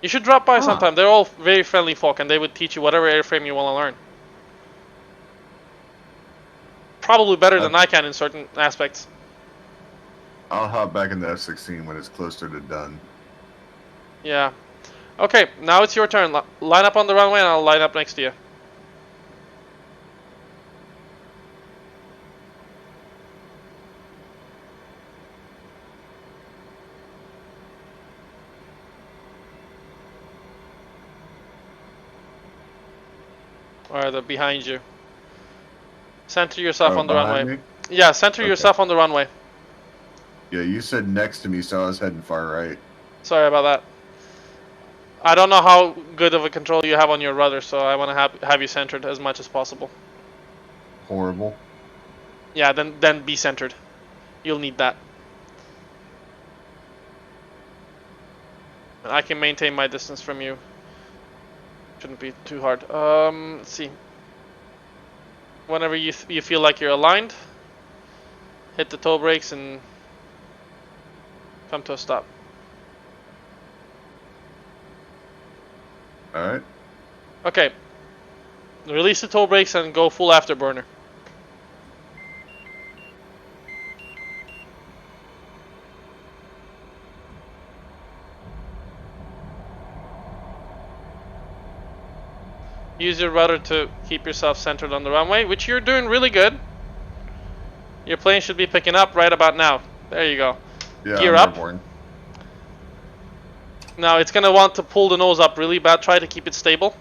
you should drop by sometime. They're all very friendly folk, and they would teach you whatever airframe you want to learn. Probably better than I can in certain aspects. I'll hop back in the F-16 when it's closer to done. Yeah. Okay, now it's your turn. Line up on the runway, and I'll line up next to you. Or they're behind you. Center yourself on the Behind runway. me? Yeah, center yourself on the runway. Yeah, you said next to me, so I was heading far right. Sorry about that. I don't know how good of a control you have on your rudder, so I want to have you centered as much as possible. Horrible. Yeah, then be centered. You'll need that. I can maintain my distance from you. Shouldn't be too hard. Let's see. Whenever you feel like you're aligned, hit the toe brakes and come to a stop. Alright. Okay. Release the toe brakes and go full afterburner. Use your rudder to keep yourself centered on the runway, which you're doing really good. Your plane should be picking up right about now. There you go. Yeah, Gear I'm up. airborne. Now it's going to want to pull the nose up really bad. Try to keep it stable.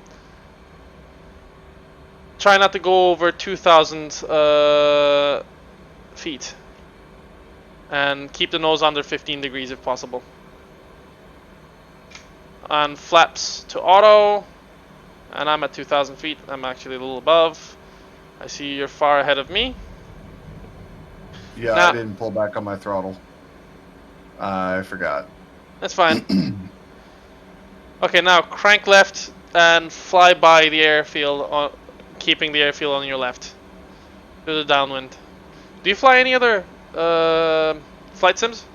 Try not to go over 2,000 feet. And keep the nose under 15 degrees if possible. And flaps to auto. And I'm at 2,000 feet. I'm actually a little above. I see you're far ahead of me. Yeah, Now, I didn't pull back on my throttle. I forgot. that's fine. Okay, now crank left and fly by the airfield, keeping the airfield on your left. To the downwind. Do you fly any other flight sims?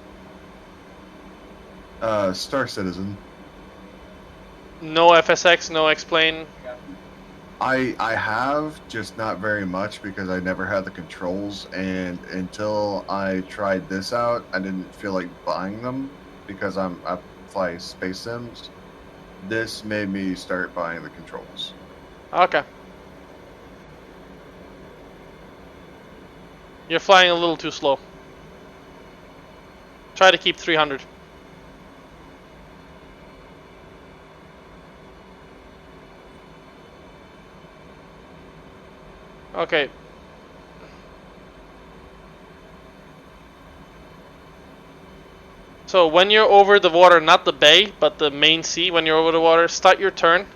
Star Citizen. No FSX, no X-Plane. I have, just not very much because I never had the controls, and until I tried this out, I didn't feel like buying them because I fly space sims. This made me start buying the controls. Okay. You're flying a little too slow. Try to keep 300. Okay. So when you're over the water, not the bay, but the main sea, when you're over the water, start your turn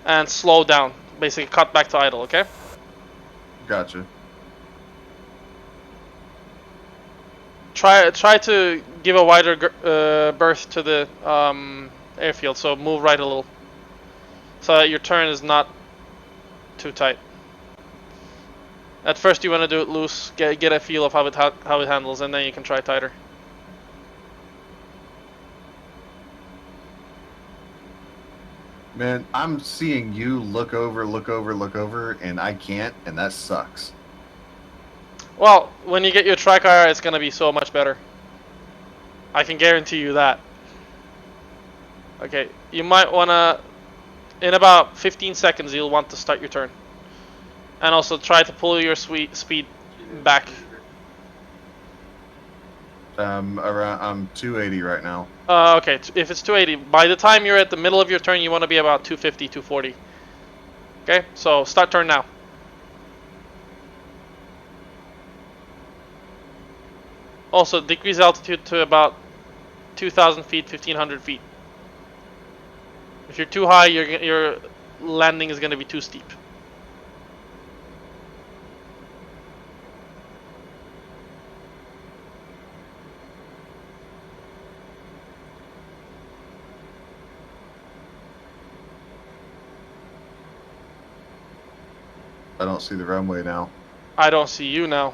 and slow down. Basically cut back to idle, okay? Gotcha. Try to give a wider berth to the airfield, so move right a little. So that your turn is not too tight. At first you want to do it loose, get a feel of how it handles, and then you can try tighter. Man, I'm seeing you look over, and I can't, and that sucks. Well, when you get your track IR, it's gonna be so much better. I can guarantee you that. Okay, you might wanna, in about 15 seconds, you'll want to start your turn. And also try to pull your speed back. I'm 280 right now. Okay, if it's 280, by the time you're at the middle of your turn, you want to be about 250, 240. Okay, so start turn now. Also, decrease altitude to about 2,000 feet, 1,500 feet. If you're too high, your landing is gonna be too steep. I don't see the runway now. I don't see you now.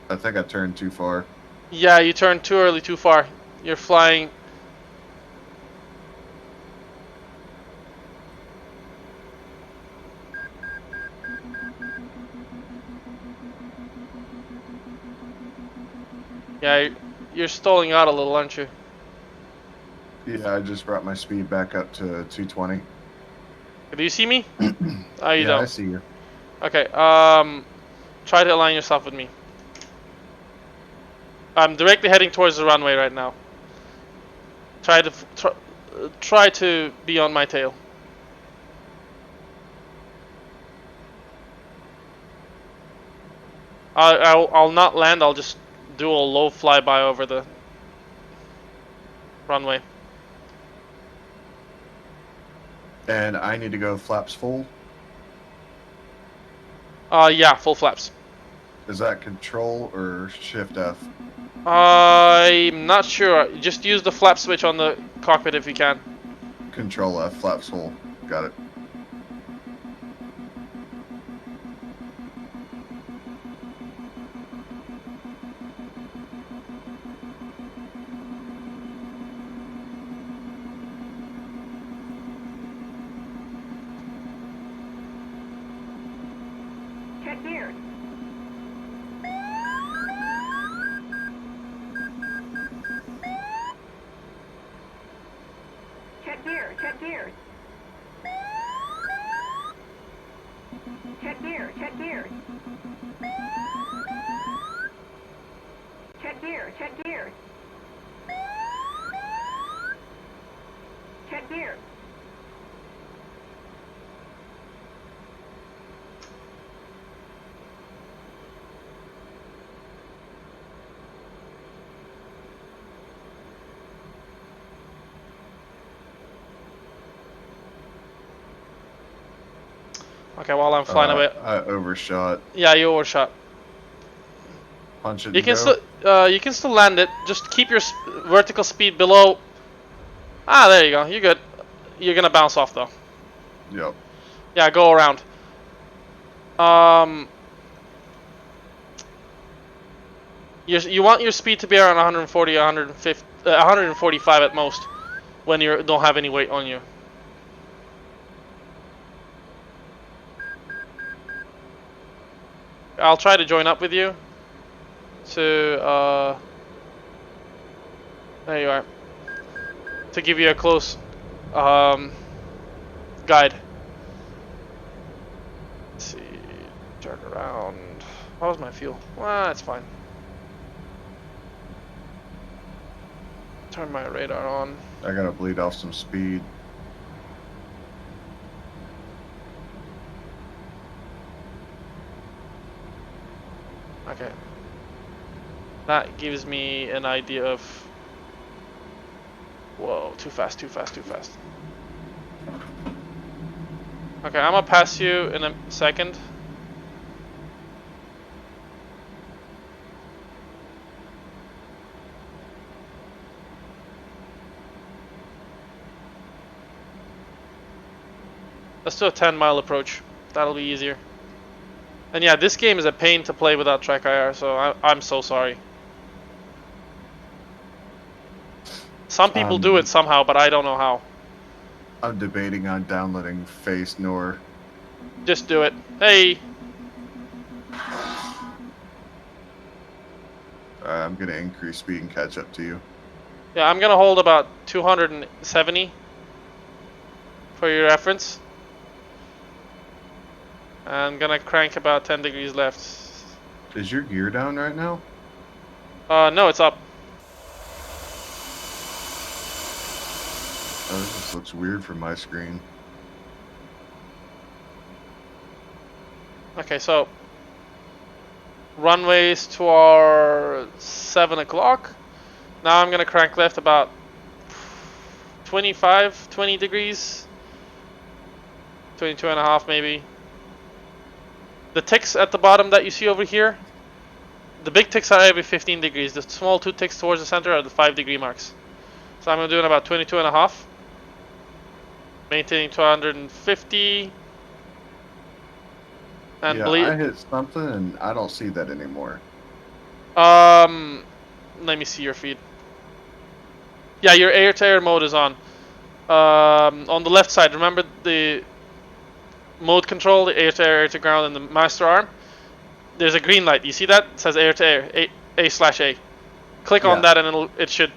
I think I turned too far. Yeah, you turned too early, too far. You're flying. Yeah, you're stalling out a little, aren't you? Yeah, I just brought my speed back up to 220. Do you see me? Oh, you Yeah, I don't. see you. Okay. Try to align yourself with me. I'm directly heading towards the runway right now. Try to be on my tail. I'll not land. I'll just do a low flyby over the runway. And I need to go flaps full. Yeah, full flaps. Is that control or shift F? I'm not sure. Just use the flap switch on the cockpit if you can. Control F, flaps full. Got it. Check gears. Check gears. Check gears. Check gears. Check gears. Check gears. Check gears. Check gears. Okay, while I'm flying away. I overshot. Yeah, you overshot. Punch it. You and can go. still you can still land it. Just keep your vertical speed below. Ah, there you go. You're good. You're gonna bounce off though. Yep. Yeah, go around. You want your speed to be around 140, 150, 145 at most when you don't have any weight on you. I'll try to join up with you. To there you are. To give you a close guide. Let's see. Turn around. How was my fuel? Well, that's fine. Turn my radar on. I gotta bleed off some speed. Okay. That gives me an idea of... Whoa, too fast, too fast, too fast. Okay, I'm gonna pass you in a second. Let's do a 10-mile approach. That'll be easier. And yeah, this game is a pain to play without track IR, so I'm so sorry. Some people do it somehow, but I don't know how. I'm debating on downloading Face Nor. Just do it. Hey! I'm gonna increase speed and catch up to you. Yeah, I'm gonna hold about 270 for your reference. I'm gonna crank about 10 degrees left. Is your gear down right now? No, it's up. Oh, this just looks weird from my screen. Okay, so runways to our 7 o'clock. Now I'm gonna crank left about 25, 20 degrees. 22 and a half maybe. The ticks at the bottom that you see over here, the big ticks are every 15 degrees. The small 2 ticks towards the center are the 5-degree marks. So I'm doing about 22 and a half. Maintaining 250. And Yeah, I hit something and I don't see that anymore. let me see your feed. Yeah, your air-to-air mode is on. On the left side, remember the mode control, the air-to-air, air-to-ground, and the master arm? There's a green light. You see that? It says air-to-air, A/A. Click on Yeah. that and it should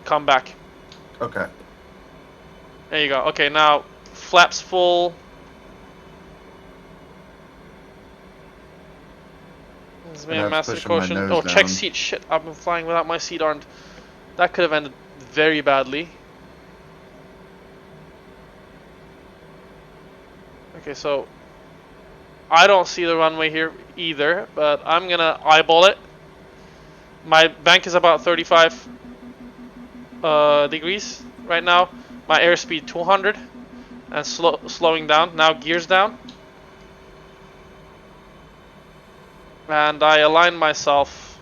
come back. Okay. There you go. Okay, now flaps full. This is And that's master pushing my caution. nose Oh, check down. seat. Shit, I've been flying without my seat armed. That could have ended very badly. Okay, so I don't see the runway here either, but I'm gonna eyeball it. My bank is about 35 degrees right now. My airspeed 200 and slowing down. Now gears down. And I align myself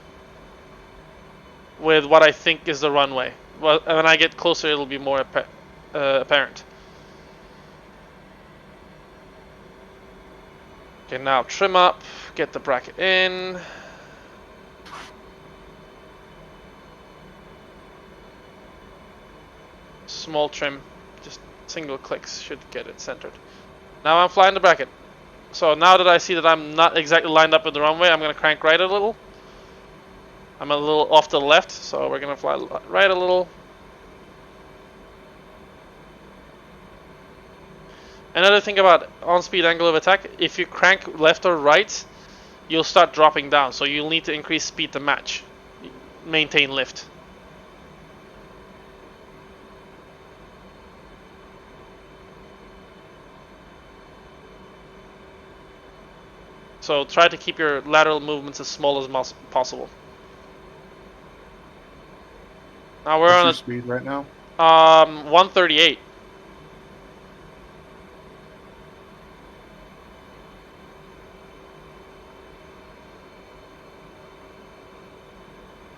with what I think is the runway. Well, when I get closer, it'll be more apparent. Okay, now trim up, get the bracket in. Small trim, just single clicks should get it centered. Now I'm flying the bracket. So now that I see that I'm not exactly lined up with the runway, I'm going to crank right a little. I'm a little off to the left, so we're going to fly right a little. Another thing about on-speed angle of attack, if you crank left or right, you'll start dropping down, so you'll need to increase speed to match. Maintain lift. So try to keep your lateral movements as small as possible. Now we're What's on your speed right now? 138.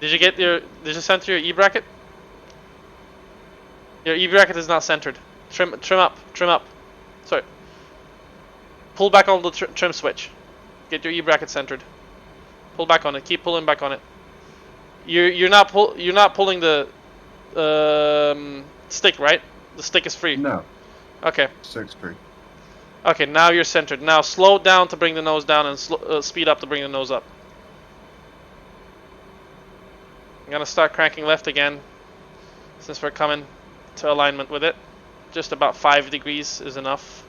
Did you center your E bracket? Your E bracket is not centered. Trim up. Sorry. Pull back on the trim switch. Get your E bracket centered. Pull back on it. Keep pulling back on it. You're not pulling the stick, right? The stick is free. No. Okay. 6-3. Okay, now you're centered. Now slow down to bring the nose down and speed up to bring the nose up. I'm gonna start cranking left again, since we're coming to alignment with it. Just about 5 degrees is enough.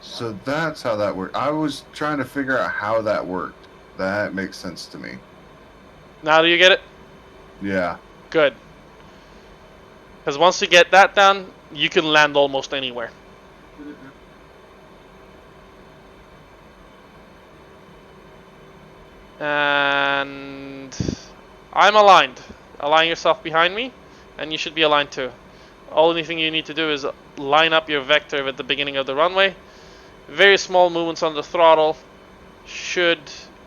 So that's how that worked. I was trying to figure out how that worked. That makes sense to me. Now do you get it? Yeah. Good. Because once you get that done, you can land almost anywhere. And I'm aligned. Align yourself behind me, and you should be aligned too. Only thing you need to do is line up your vector at the beginning of the runway. Very small movements on the throttle should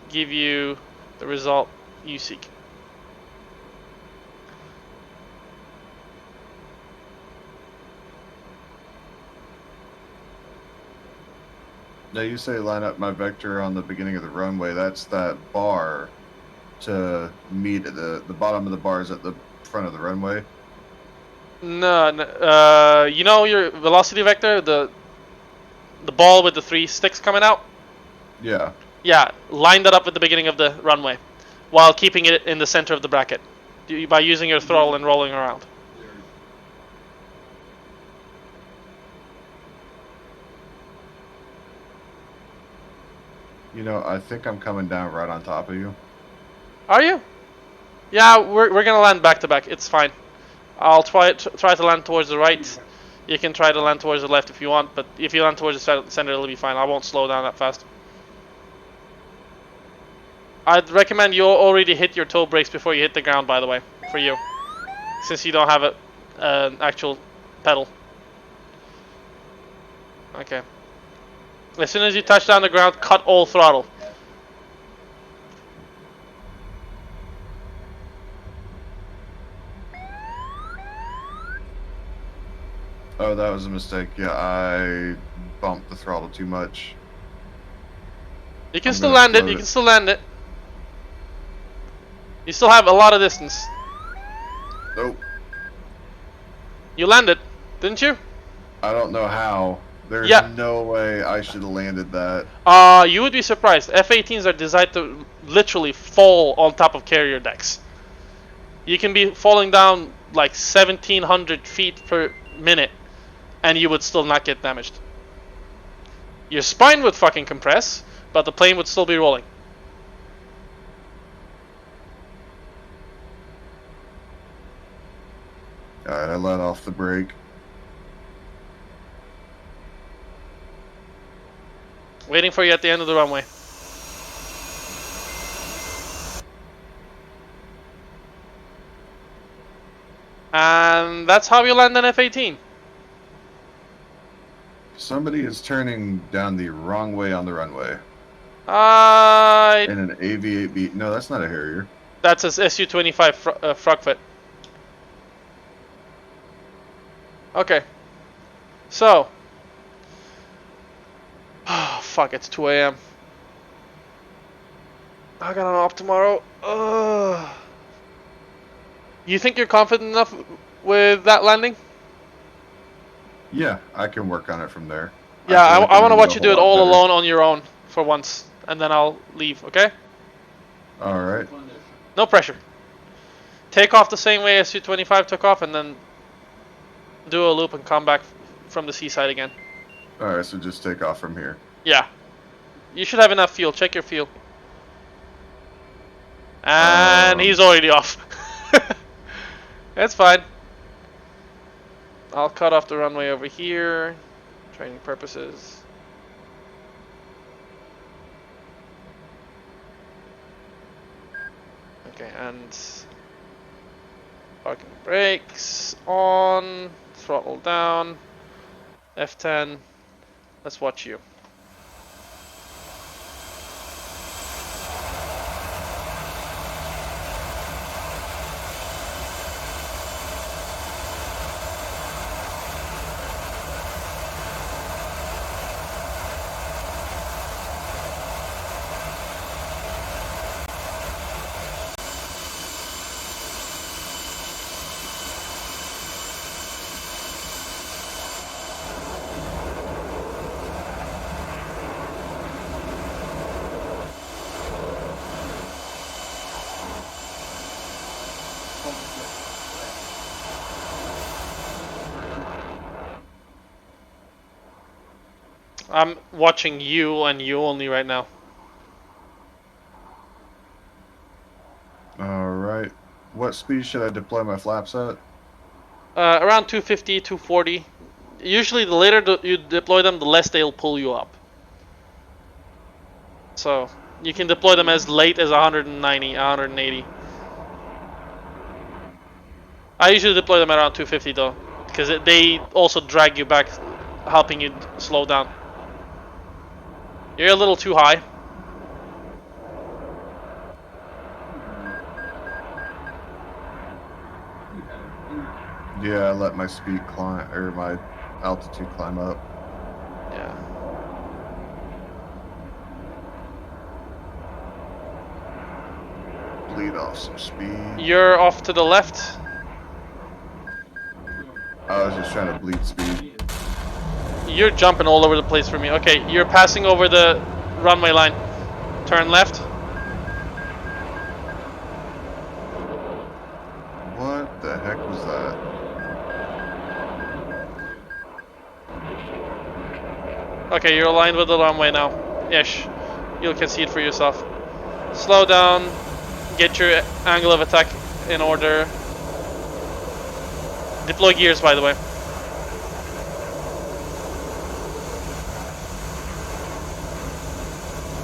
give you the result you seek. Now you say line up my vector on the beginning of the runway. That's that bar to meet at the bottom of the bar is at the front of the runway. No, you know your velocity vector, the ball with the 3 sticks coming out? Yeah. Yeah, line that up at the beginning of the runway while keeping it in the center of the bracket by using your throttle and rolling around. You know, I think I'm coming down right on top of you. Are you? Yeah, we're gonna land back to back. It's fine. I'll try to land towards the right. You can try to land towards the left if you want, but if you land towards the center, it'll be fine. I won't slow down that fast. I'd recommend you already hit your toe brakes before you hit the ground, by the way, for you. Since you don't have an actual pedal. Okay. As soon as you touch down the ground, cut all throttle. Oh, that was a mistake. Yeah, I bumped the throttle too much. You can I'm still gonna land it, float you it. can still land it. You still have a lot of distance. Nope. You landed, didn't you? I don't know how. There's Yeah. no way I should have landed that. You would be surprised. F-18s are designed to literally fall on top of carrier decks. You can be falling down like 1,700 feet per minute, and you would still not get damaged. Your spine would fucking compress, but the plane would still be rolling. Alright, I let off the brake. Waiting for you at the end of the runway. And that's how you land an F-18. Somebody is turning down the wrong way on the runway. In an AV-8B. No, that's not a Harrier. That's a Su-25 Frogfoot. Okay. So. Oh, fuck, it's 2 a.m. I got an op tomorrow. You think you're confident enough with that landing? Yeah, I can work on it from there. Yeah, I want to watch you do do it all alone on your own for once. And then I'll leave, okay? Alright. No pressure. Take off the same way as Su-25 took off, and then do a loop and come back from the seaside again. Alright, so just take off from here. Yeah. You should have enough fuel. Check your fuel. And he's already off. That's fine. I'll cut off the runway over here. Training purposes. Okay, and parking brakes on, throttle down, F10. Let's watch you. I'm watching you and you only right now. Alright. What speed should I deploy my flaps at? Around 250, 240. Usually the later you deploy them, the less they'll pull you up. So you can deploy them as late as 190, 180. I usually deploy them around 250 though, because they also drag you back, helping you slow down. You're a little too high. Yeah, I let my speed climb, or my altitude climb up. Yeah. Bleed off some speed. You're off to the left. I was just trying to bleed speed. You're jumping all over the place for me. Okay, you're passing over the runway line. Turn left. What the heck was that? Okay, you're aligned with the runway now. Ish. You can see it for yourself. Slow down. Get your angle of attack in order. Deploy gears, by the way.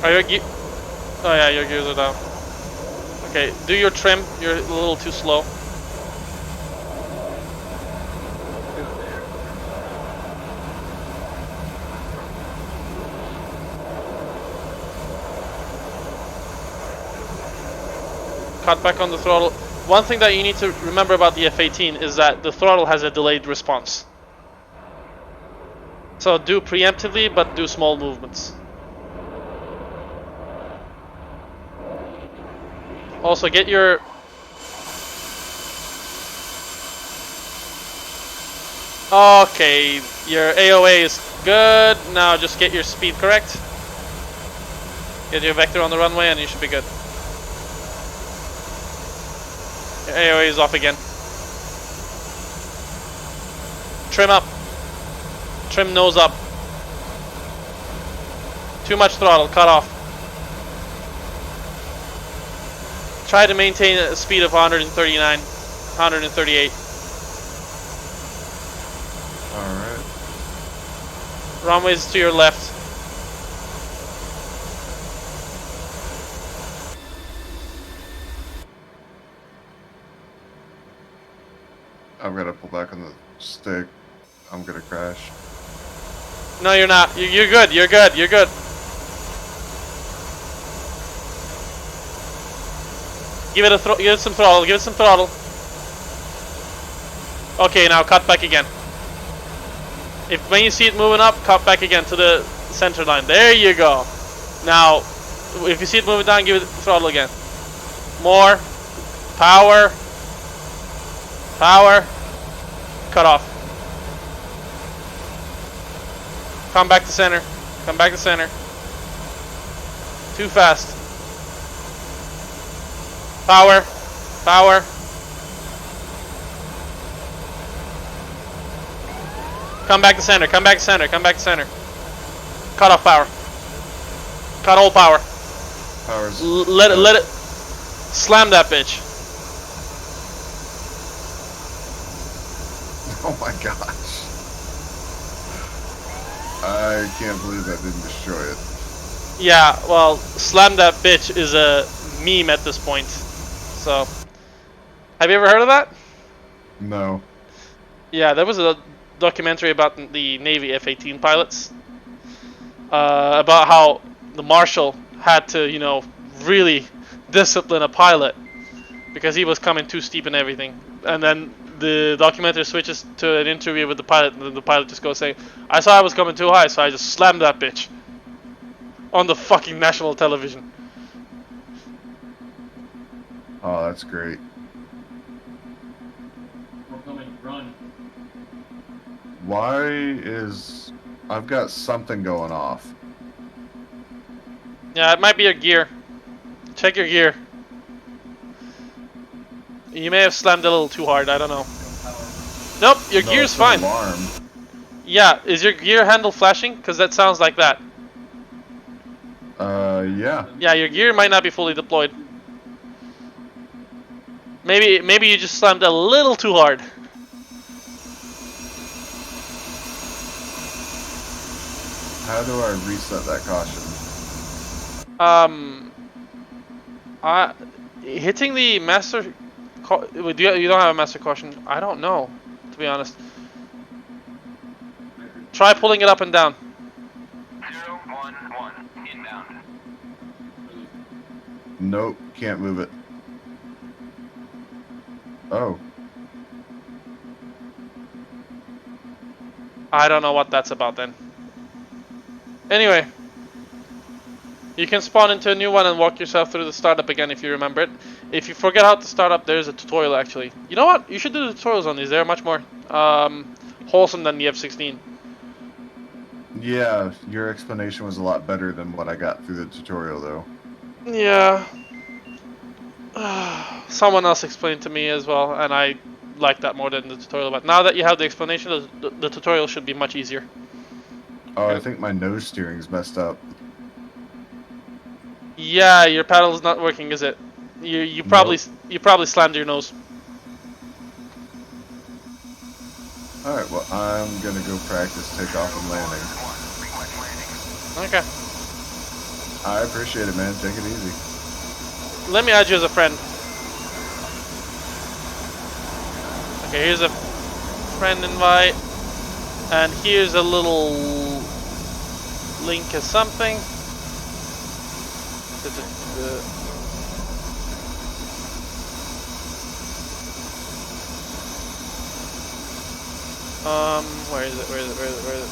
Are your oh yeah, your gears are down. Okay, do your trim. You're a little too slow. Cut back on the throttle. One thing that you need to remember about the F-18 is that the throttle has a delayed response. So do preemptively, but do small movements. Also, get your... Okay, your AOA is good. Now just get your speed correct. Get your vector on the runway and you should be good. Your AOA is off again. Trim up. Trim nose up. Too much throttle, cut off. Try to maintain a speed of 139, 138. Alright. Runways to your left. I'm gonna pull back on the stick. I'm gonna crash. No, you're not. You're good. You're good. You're good. Give it some throttle. Give it some throttle. Okay, now cut back again. When you see it moving up, cut back again to the center line. There you go. Now, if you see it moving down, give it throttle again. More. Power. Power. Cut off. Come back to center. Come back to center. Too fast. Power. Power. Come back to center. Come back to center. Come back to center. Cut off power. Cut all power. Power's... Let it. Slam that bitch. Oh my gosh. I can't believe that didn't destroy it. Yeah, well, slam that bitch is a meme at this point. So, have you ever heard of that? No. Yeah, there was a documentary about the Navy F-18 pilots. About how the Marshal had to, you know, really discipline a pilot because he was coming too steep and everything. And then the documentary switches to an interview with the pilot, and then the pilot just goes saying, "I saw I was coming too high, so I just slammed that bitch." On the fucking national television. Oh, that's great. We're coming, run. Why is... I've got something going off. Yeah, it might be your gear. Check your gear. You may have slammed a little too hard, I don't know. Nope, your No, gear's it's an fine. alarm. Yeah, is your gear handle flashing? Because that sounds like that. Yeah. Yeah, your gear might not be fully deployed. Maybe you just slammed a little too hard. How do I reset that caution? Hitting the master. You don't have a master caution? I don't know, to be honest. Try pulling it up and down. 011 inbound. Nope, can't move it. Oh. I don't know what that's about then. Anyway, you can spawn into a new one and walk yourself through the startup again if you remember it. If you forget how to start up, there's a tutorial actually. You know what? You should do the tutorials on these. They're much more wholesome than the F-16. Yeah, your explanation was a lot better than what I got through the tutorial, though. Yeah. Someone else explained to me as well, and I like that more than the tutorial. But now that you have the explanation, the tutorial should be much easier. Oh, I think my nose steering's messed up. Yeah, your paddle's not working, is it? You probably slammed your nose. Alright, well, I'm gonna go practice takeoff and landing. Okay. I appreciate it, man. Take it easy. let me add you as a friend. Okay, here's a friend invite, and here's a little link of something. Where is it? Where is it? Where is it? Where is it?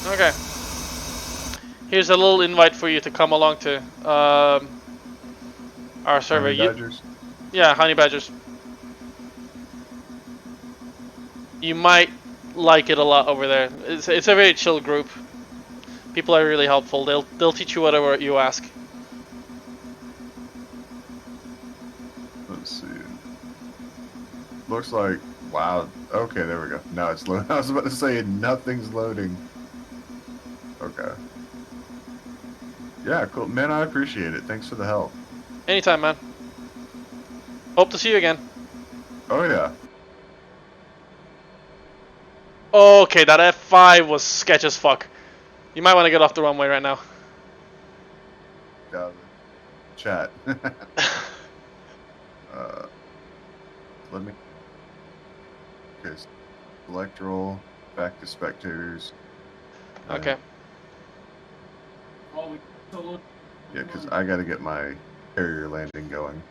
Okay. Here's a little invite for you to come along to our server. Honey Badgers? Yeah, Honey Badgers. You might like it a lot over there. It's a very chill group. People are really helpful. They'll teach you whatever you ask. Let's see. Looks like, wow. Okay, there we go. Now it's loading. I was about to say nothing's loading. Okay. Yeah, cool. Man, I appreciate it. Thanks for the help. Anytime, man. Hope to see you again. Oh, yeah. Okay, that F5 was sketch as fuck. You might want to get off the runway right now. Got it. Chat. Let me. Okay. Select roll. Back to spectators. Okay. Oh, we solo. Yeah, because I got to get my carrier landing going.